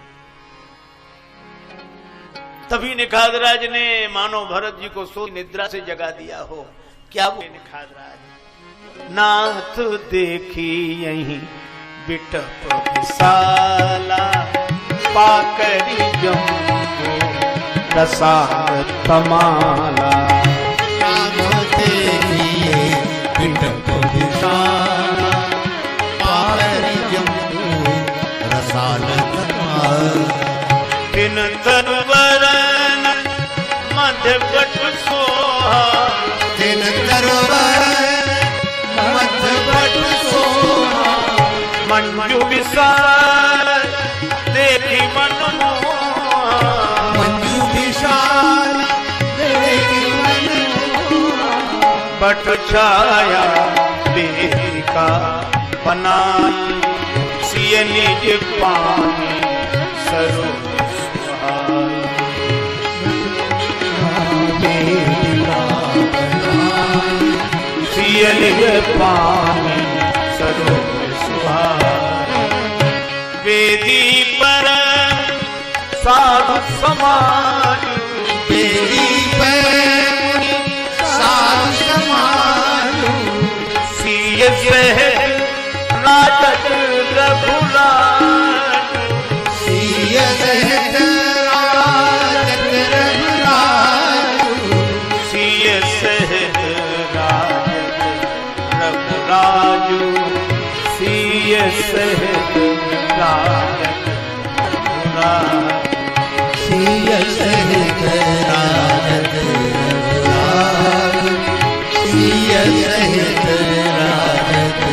तभी निखादराज ने मानो भरत जी को सो निद्रा से जगा दिया हो। क्या वो निखादराज नाथ देखी यही बिटप विशाला पाकरी जम्बो रसाल तमाला। नाथ देखिए बिटप विशाला पाकरी जम्बो रसाल तमाला। दिन तरवरन मध्य बट सोहा दिन तरवरन मध्य बट सोहा। मंजू विशाल देखी मनमोहा। मंजू विशाल देखी मनमोहा। बट छाया बेदिका बनाई सिय निज पानी सरो पानी सरो वेदी पर साधु समाज। वेदी पर साधु समाज। सिय सह राजत रघुराज। सिय सह राजत रघुराज। सिय सह राजू सिय सहित राजत रघुराज। सिय सहित राजत रघुराज। सिय सहित राजत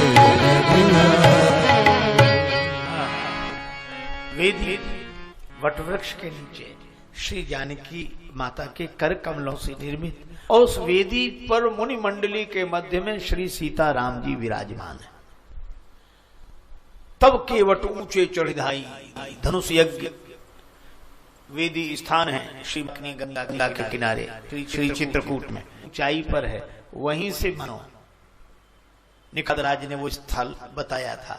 रघुराज। वेदी वटवृक्ष के नीचे श्री जानकी माता के कर कमलों से निर्मित और उस वेदी पर मुनि मंडली के मध्य में श्री सीताराम जी विराजमान है। तब केवट ऊंचे चढ़ाई धनुष यज्ञ वेदी स्थान है श्री गंगा के किनारे श्री चित्रकूट में ऊंचाई पर है। वहीं से मानो निखादराज ने वो स्थल बताया था।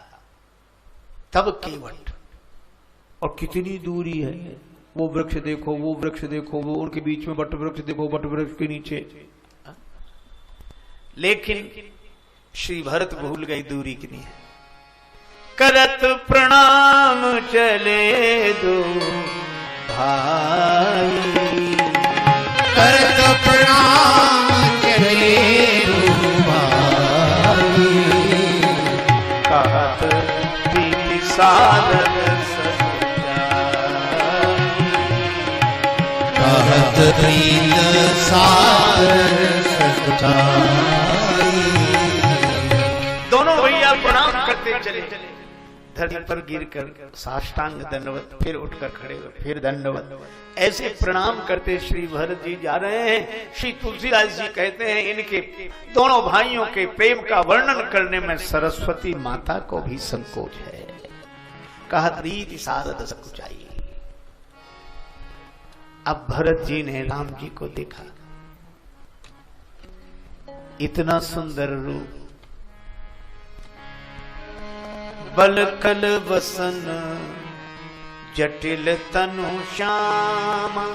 तब केवट और कितनी दूरी है, वो वृक्ष देखो, वो वृक्ष देखो, वो उनके बीच में वट वृक्ष देखो, वट वृक्ष के नीचे। लेकिन श्री भरत भूल गई दूरी कितनी है। करत प्रणाम चले दो भाई। करत प्रणाम चले दो भाई। कहत प्रीति सादर कहत प्रीत सादर सचाई। दोनों भैया प्रणाम करते चले धरती पर गिरकर साष्टांग दंडवत, फिर उठकर खड़े हुए, फिर दंडवत, ऐसे प्रणाम करते श्री भरत जी जा रहे हैं। श्री तुलसीदास जी कहते हैं इनके दोनों भाइयों के प्रेम का वर्णन करने में सरस्वती माता को भी संकोच है। कहत रीति सारद सकुचाई। अब भरत जी ने राम जी को देखा, इतना सुंदर रूप, बल कल वसन जटिल तनु श्यामा।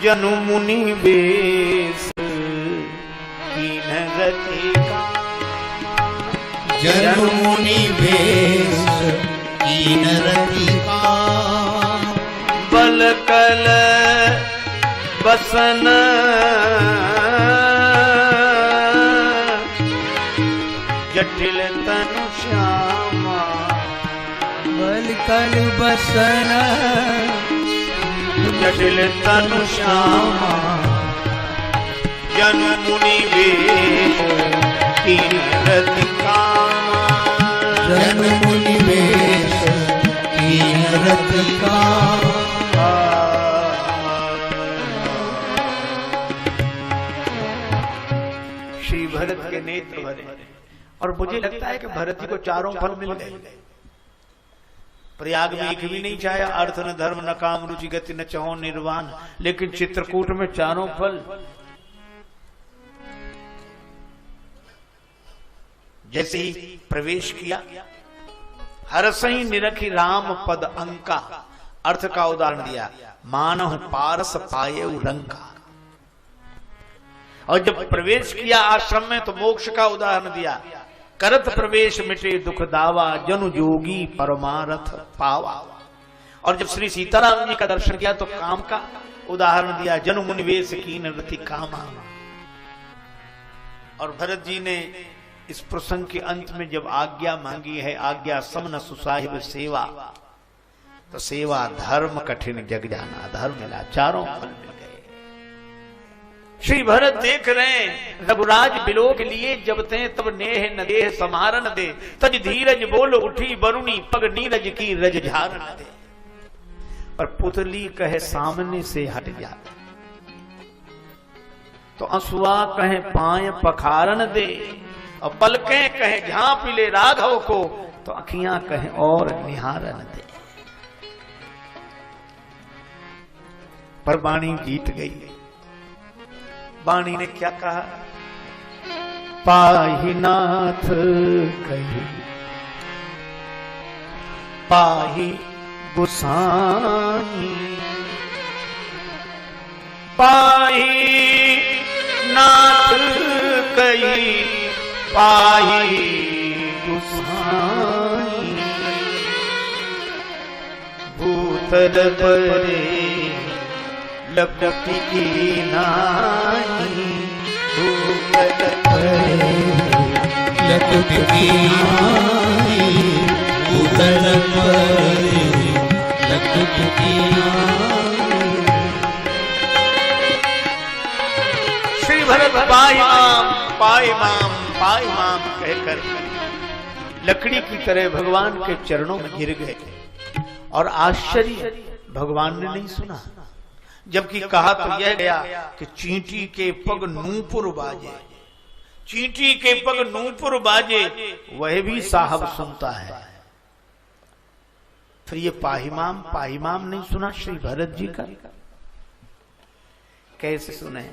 जनु मुनि वेश कीन रति कामा। जनु मुनि वेश कीन रति कामा। बल कल वसन जटिल तनु श्यामा। बल कल बसन जटिल तनु श्यामा। जनु मुनि वेश कीन रति कामा। जनु मुनि वेश कीन रति कामा। श्री भरत के नेत्र भरे और मुझे लगता है कि भरत जी को चारों फल मिल गए। प्रयाग में एक भी नहीं चाहे, अर्थ न धर्म न काम रुचि गति न चहो निर्वाण, लेकिन चित्रकूट में चारों फल। जैसे ही प्रवेश किया, हरसई निरखी राम पद अंका। अर्थ का उदाहरण दिया, मानव पारस पाये रंका। और जब प्रवेश किया आश्रम में तो मोक्ष का उदाहरण दिया, करत प्रवेश मिटे दुख दावा, जनु जोगी परमारथ पावा। और जब श्री सीताराम जी का दर्शन किया तो काम का उदाहरण दिया, जनु मुनिवेश कीन रति कामा। और भरत जी ने इस प्रसंग के अंत में जब आज्ञा मांगी है, आज्ञा समन सुसाहिब सेवा, तो सेवा धर्म कठिन जग जाना, धर्म मिला, चारों फल मिल गए। श्री भरत देख रहे हैं, रघुराज बिलो के लिए जब ते तब नेह न देह समारन दे, तज धीरज बोल उठी बरुणी, पग नीरज की रज झारन दे। पर पुतली कहे सामने से हट जा, तो असुआ कहे पाए पखारन दे, और पलकें कहे झांप ले राघव को, तो अखियां कहे और निहारन दे। पर वाणी जीत गई। वाणी ने क्या कहा, पाहि नाथ कही पाहि गोसाई, पाहि नाथ कही पाहि गोसाई, भूतल परे लपटी की नाई, भूतल परे लपटी की नाई, भूतल परे लपटी की नाई। श्री भरत पाई माम पाई माम पाई माम कहकर लकड़ी की तरह भगवान के चरणों में गिर गए। और आश्चर्य भगवान ने नहीं सुना, जबकि कहा तो यह गया कि चींटी के पग नूपुर बाजे, चींटी के पग नूपुर बाजे, वह भी साहब सुनता है। फिर ये पाहिमाम पाहिमाम नहीं सुना श्री भरत जी का? कैसे सुने?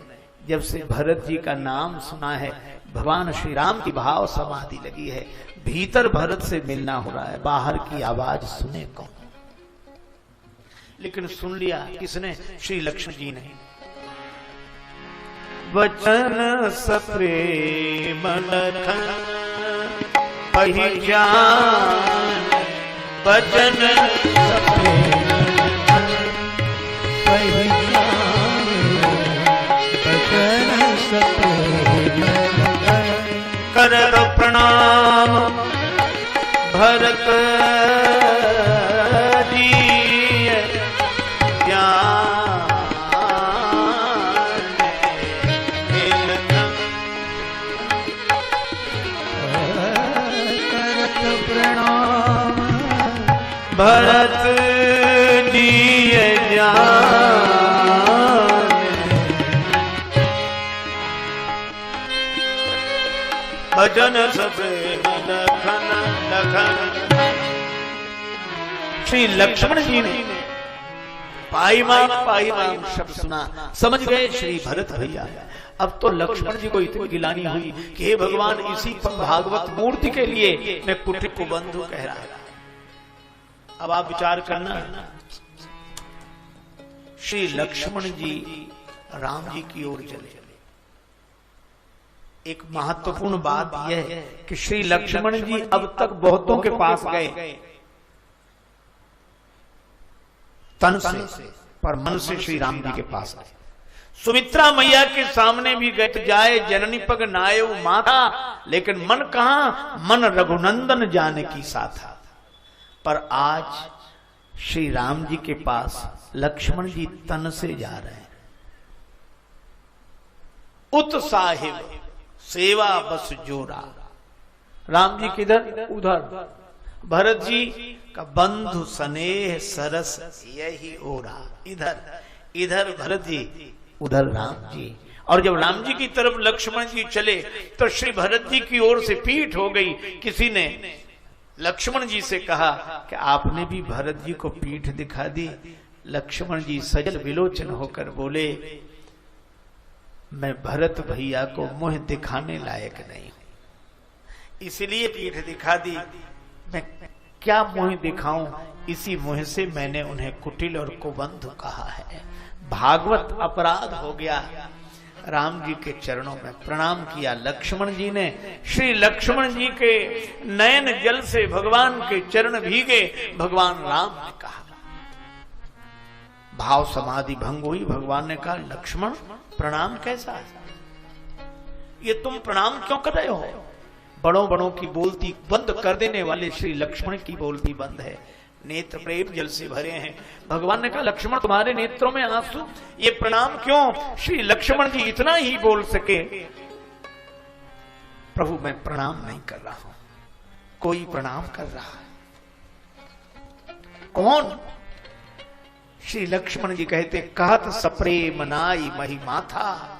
जब से भरत जी का नाम सुना है, भगवान श्री राम की भाव समाधि लगी है, भीतर भरत से मिलना हो रहा है, बाहर की आवाज सुने कौन? लेकिन सुन लिया किसने? श्री लक्ष्मण जी ने। वचन सप्रेम लखन पहिचान, वचन सप्रेम लखन पहिचान, वचन सप्रेम लखन कर प्रणाम भरत भरत जी जान, भजन सप्रेम लखन लखन। श्री लक्ष्मण जी ने पाई माम शब्द सुना, समझ गए श्री भरत भैया। अब तो लक्ष्मण जी को इतनी गिलानी हुई कि हे भगवान, इसी भागवत मूर्ति के लिए मैं कुटिक को बंधु कह रहा था। अब आप विचार करना, श्री लक्ष्मण जी राम जी की ओर चले। एक महत्वपूर्ण बात यह है कि श्री लक्ष्मण जी अब तक बहुतों के पास गए तन से, पर मन से श्री राम जी के पास गए। सुमित्रा मैया के सामने भी गए, जाए जननी पग नायव माता, लेकिन मन कहां? मन रघुनंदन जाने की साथा। पर आज श्री राम जी के पास लक्ष्मण जी तन से जा रहे हैं। उत साहिब सेवा बस जोरा। राम जी किधर? उधर। भरत जी का बंधु स्नेह सरस यही ओरा। इधर भरत जी, उधर राम जी। और जब राम जी की तरफ लक्ष्मण जी चले तो श्री भरत जी की ओर से पीठ हो गई। किसी ने लक्ष्मण जी से कहा कि आपने भी भरत जी को पीठ दिखा दी। लक्ष्मण जी सजल विलोचन होकर बोले, मैं भरत भैया को मुंह दिखाने लायक नहीं हूं, इसलिए पीठ दिखा दी। मैं क्या मुंह दिखाऊं? इसी मुँह से मैंने उन्हें कुटिल और कुबंध कहा है। भागवत अपराध हो गया। राम जी के चरणों में प्रणाम किया। लक्ष्मण जी ने, श्री लक्ष्मण जी के नयन जल से भगवान के चरण भीगे। भगवान राम ने कहा, भाव समाधि भंग हुई। भगवान ने कहा, लक्ष्मण प्रणाम कैसा, ये तुम प्रणाम क्यों कर रहे हो? बड़ों बड़ों की बोलती बंद कर देने वाले श्री लक्ष्मण की बोलती बंद है, नेत्र प्रेम जल से भरे हैं। भगवान ने कहा, लक्ष्मण तुम्हारे नेत्रों में आंसू, ये प्रणाम क्यों? श्री लक्ष्मण जी इतना ही बोल सके, प्रभु मैं प्रणाम नहीं कर रहा हूं, कोई प्रणाम कर रहा है। कौन? श्री लक्ष्मण जी कहते, कहत सप्रेम नाई मही माथा,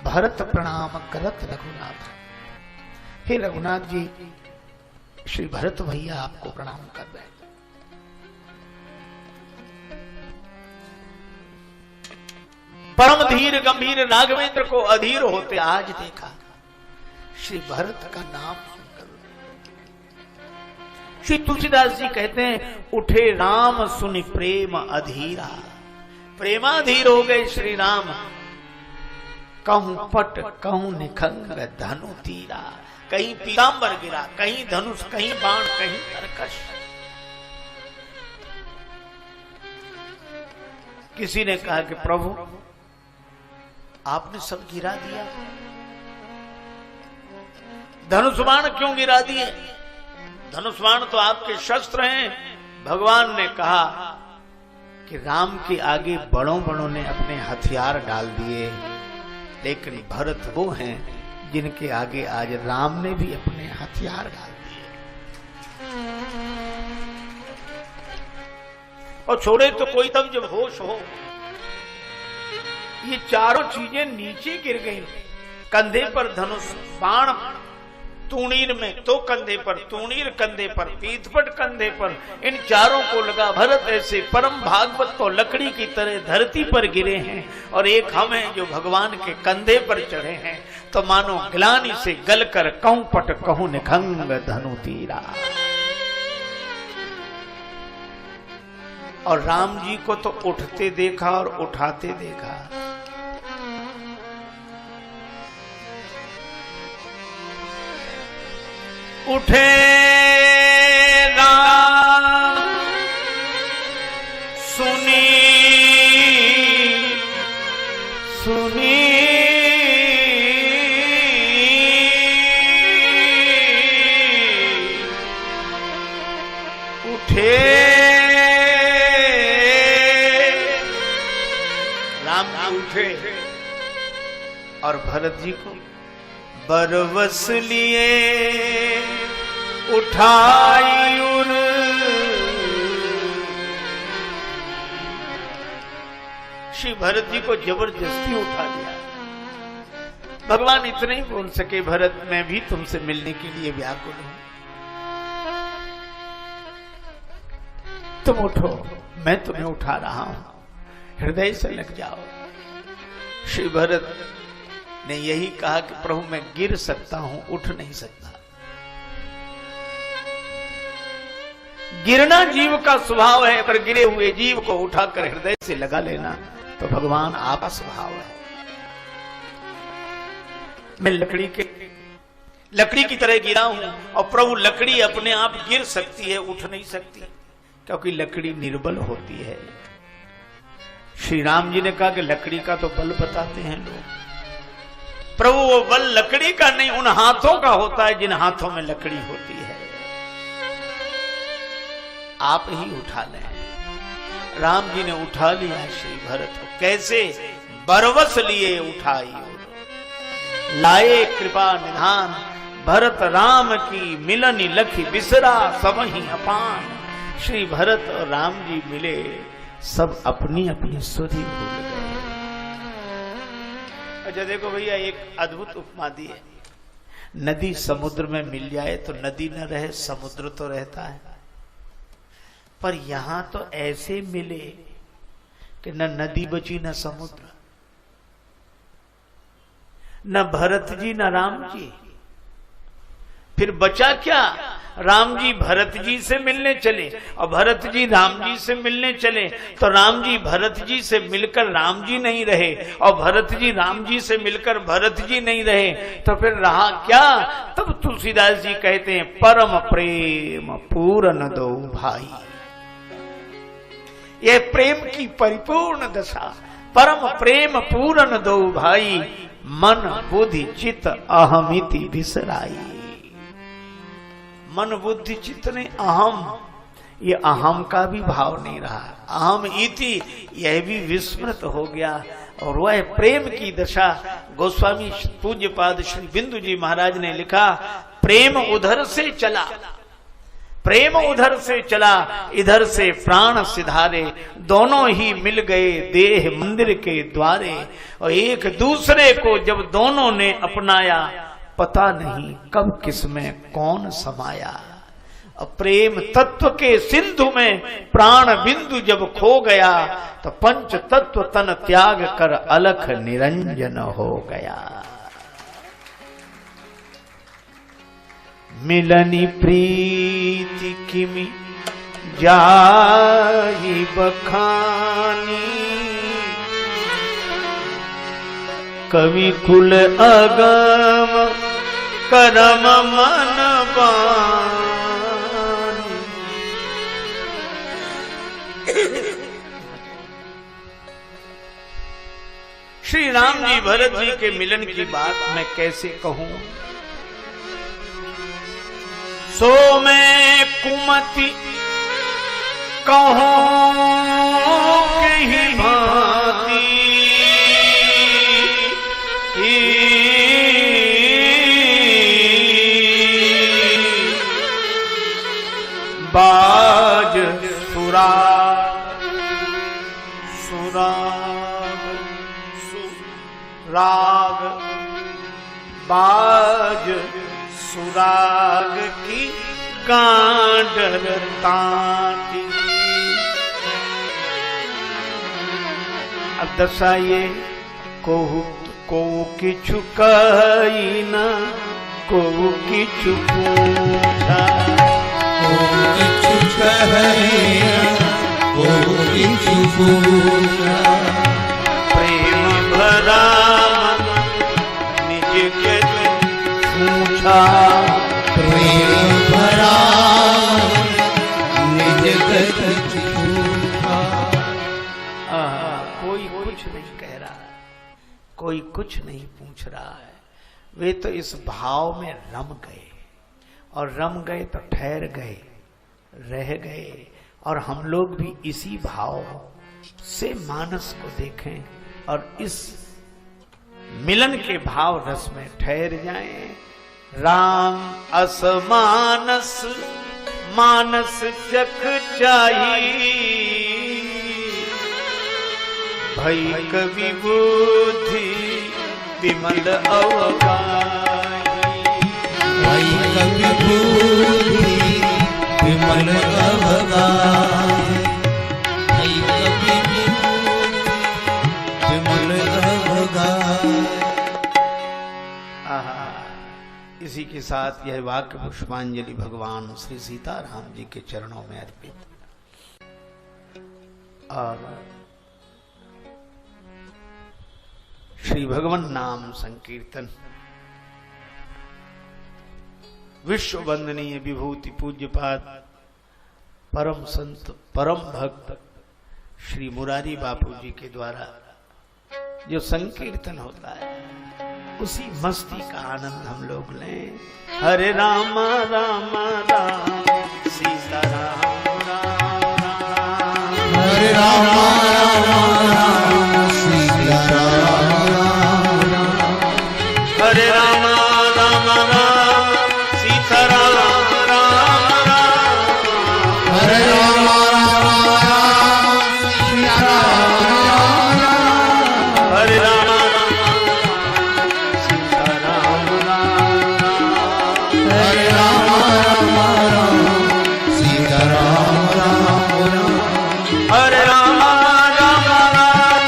भरत प्रणाम करत रघुनाथ। हे रघुनाथ जी, श्री भरत भैया आपको प्रणाम कर रहे हैं। परम धीर गंभीर राघवेंद्र को अधीर होते आज देखा। श्री भरत का नाम सुनकर श्री तुलसीदास जी कहते हैं, उठे राम सुनि प्रेम अधीरा। प्रेमाधीर हो गए श्री राम। कहूं पट कहूं निखंग धनु तीरा। कहीं पीतांबर गिरा, कहीं धनुष, कहीं बाण, कहीं तरकश। किसी ने कहा कि प्रभु आपने सब गिरा दिया, धनुष बाण क्यों गिरा दिए? धनुष बाण तो आपके शस्त्र हैं। भगवान ने कहा कि राम के आगे बड़ों बड़ों ने अपने हथियार डाल दिए, लेकिन भरत वो हैं जिनके आगे आज राम ने भी अपने हथियार डाल दिए। और छोड़े तो कोई तब जब होश हो, ये चारों चीजें नीचे गिर गई। कंधे पर धनुष बाण, तूणीर में तो कंधे पर तूणीर, कंधे पर पीठपट, कंधे पर, इन चारों को लगा। भरत ऐसे परम भागवत को लकड़ी की तरह धरती पर गिरे हैं, और एक हम हैं जो भगवान के कंधे पर चढ़े हैं। तो मानो ग्लानि से गलकर कहूं पट कहूं निखंग धनु तीरा। और राम जी को तो उठते देखा और उठाते देखा। उठे राम सुनी सुनी उठे राम जी उठे और भरत जी को बरवस लिए उठाई उर। श्री भरत जी को जबरदस्ती उठा लिया। भगवान इतने ही बोल सके, भरत मैं भी तुमसे मिलने के लिए व्याकुल हूं, तुम उठो, मैं तुम्हें उठा रहा हूं, हृदय से लग जाओ। श्री भरत ने यही कहा कि प्रभु मैं गिर सकता हूं, उठ नहीं सकता। गिरना जीव का स्वभाव है, पर गिरे हुए जीव को उठाकर हृदय से लगा लेना तो भगवान आपका स्वभाव है। मैं लकड़ी की तरह गिरा हूं, और प्रभु लकड़ी अपने आप गिर सकती है, उठ नहीं सकती, क्योंकि लकड़ी निर्बल होती है। श्री राम जी ने कहा कि लकड़ी का तो बल बताते हैं लोग, प्रभु वो बल लकड़ी का नहीं, उन हाथों का होता है जिन हाथों में लकड़ी होती है। आप ही उठा लें। राम जी ने उठा लिया श्री भरत। कैसे? बरवस लिए उठाई लाए कृपा निधान। भरत राम की मिलनी लखी बिसरा सब ही अपान। श्री भरत और राम जी मिले, सब अपनी अपनी सुधि भूल गए। अच्छा देखो भैया, एक अद्भुत उपमा दी है। नदी समुद्र में मिल जाए तो नदी न रहे, समुद्र तो रहता है। पर यहां तो ऐसे मिले कि न नदी बची न समुद्र, न भरत जी न राम जी। फिर बचा क्या? राम जी भरत जी से मिलने चले और भरत जी राम जी से मिलने चले, तो राम जी भरत जी से मिलकर राम जी नहीं रहे और भरत जी राम जी से मिलकर भरत जी नहीं रहे, तो फिर रहा क्या? तब तुलसीदास जी कहते हैं परम प्रेम पूर्ण दो भाई। ये प्रेम की परिपूर्ण दशा, परम प्रेम पूर्ण दो भाई, मन बुद्धि चित्त अहमिति बिसराई। मन बुद्धि चित्त ने अहम, ये अहम का भी भाव नहीं रहा, अहम इति यह भी विस्मृत हो गया। और वह प्रेम की दशा गोस्वामी पूज्यपाद श्री बिंदु जी महाराज ने लिखा, प्रेम उधर से चला, प्रेम उधर से चला, इधर से प्राण सिधारे, दोनों ही मिल गए देह मंदिर के द्वारे। और एक दूसरे को जब दोनों ने अपनाया, पता नहीं कब किसमें कौन समाया। प्रेम तत्व के सिंधु में प्राण बिंदु जब खो गया, तो पंच तत्व तन त्याग कर अलख निरंजन हो गया। मिलनी प्रीति किमि जाहि बखानी, कवि कुल अगम करम मन बानी। श्री राम जी भरत जी के मिलन की बात मैं कैसे कहूं? सो मैं कुमति कहूं कहीं भांति, बाज सुराग सुराग सुराग, बाज सुराग की गांडर ताती। अब दशा ये को किछु कही न, को किछु पूछा, को किछु कही न, को किछु पूछा। प्रेम भरा निज गति पूछा, प्रेम भरा निज गति पूछा। कोई कुछ नहीं कह रहा है, कोई कुछ नहीं पूछ रहा है, वे तो इस भाव में रम गए, और रम गए तो ठहर गए, रह गए। और हम लोग भी इसी भाव से मानस को देखें और इस मिलन के भाव रस में ठहर जाएं। राम अस मानस मानस चख चाही, भई कवि बुद्धि विमल अवगाही। भई कवि बुद्धि विमल अवगाही, भई कवि बुद्धि विमल अवगाही। इसी के साथ यह वाक्य पुष्पांजलि भगवान श्री सीताराम जी के चरणों में अर्पित। और श्री भगवान नाम संकीर्तन विश्व वंदनीय विभूति पूज्यपाद परम संत परम भक्त श्री मुरारी बापू जी के द्वारा जो संकीर्तन होता है, उसी मस्ती का आनंद हम लोग लें। हरे राम राम राम सीता राम राम राम, हरे राम राम राम सीता राम राम, हरे राम राम राम सीता राम राम राम, हरे राम राम राम सीता राम राम, हरे राम हरे राम राम सीता राम राम राम, हरे राम राम राम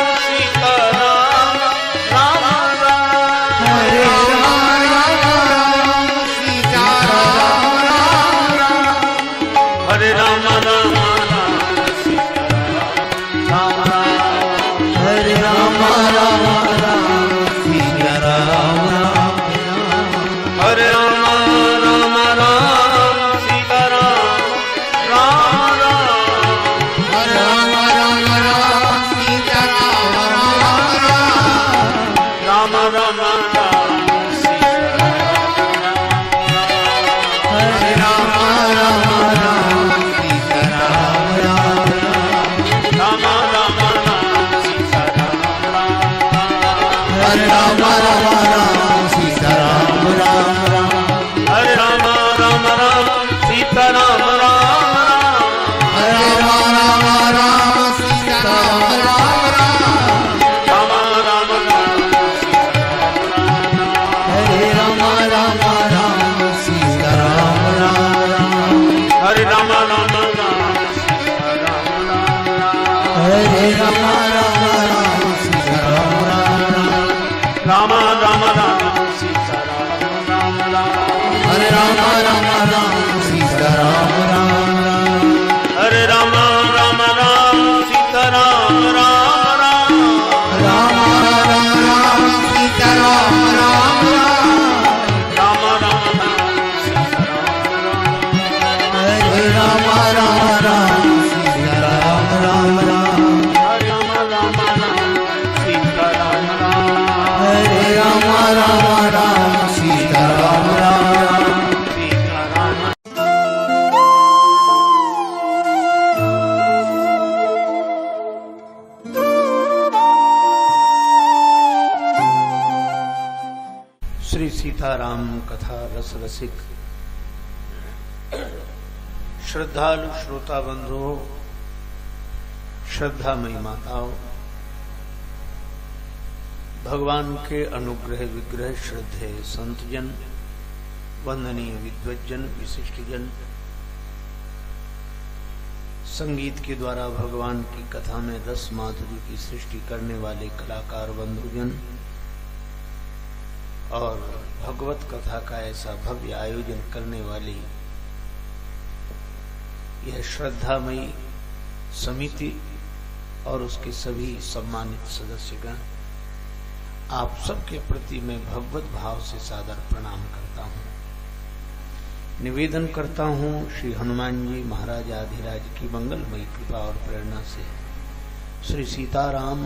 श्री सीताराम कथा रस रसिक श्रद्धालु श्रोता बंधुओं, श्रद्धामयी माताओं, भगवान के अनुग्रह विग्रह श्रद्धेय संतजन, वंदनीय विद्वज्जन, विशिष्टजन, संगीत के द्वारा भगवान की कथा में रस माधुरी की सृष्टि करने वाले कलाकार बंधुजन और भगवत कथा का ऐसा भव्य आयोजन करने वाली यह श्रद्धामयी समिति और उसके सभी सम्मानित सदस्यगण, आप सबके प्रति मैं भगवत भाव से सादर प्रणाम करता हूँ। निवेदन करता हूँ श्री हनुमान जी महाराज आधिराज की मंगलमयी कृपा और प्रेरणा से श्री सीताराम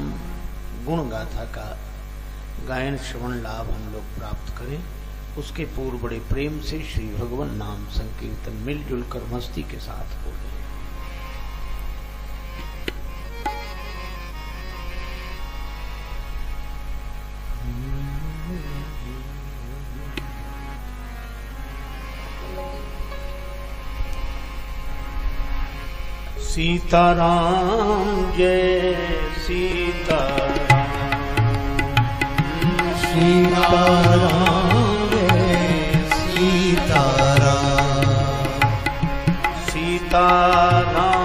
गुण गाथा का गायन श्रवण लाभ हम लोग प्राप्त करें। उसके पूर्व बड़े प्रेम से श्री भगवान नाम संकीर्तन मिलजुल कर मस्ती के साथ बोले। सीताराम जय सीताराम, सीताराम जय सीताराम, सीताराम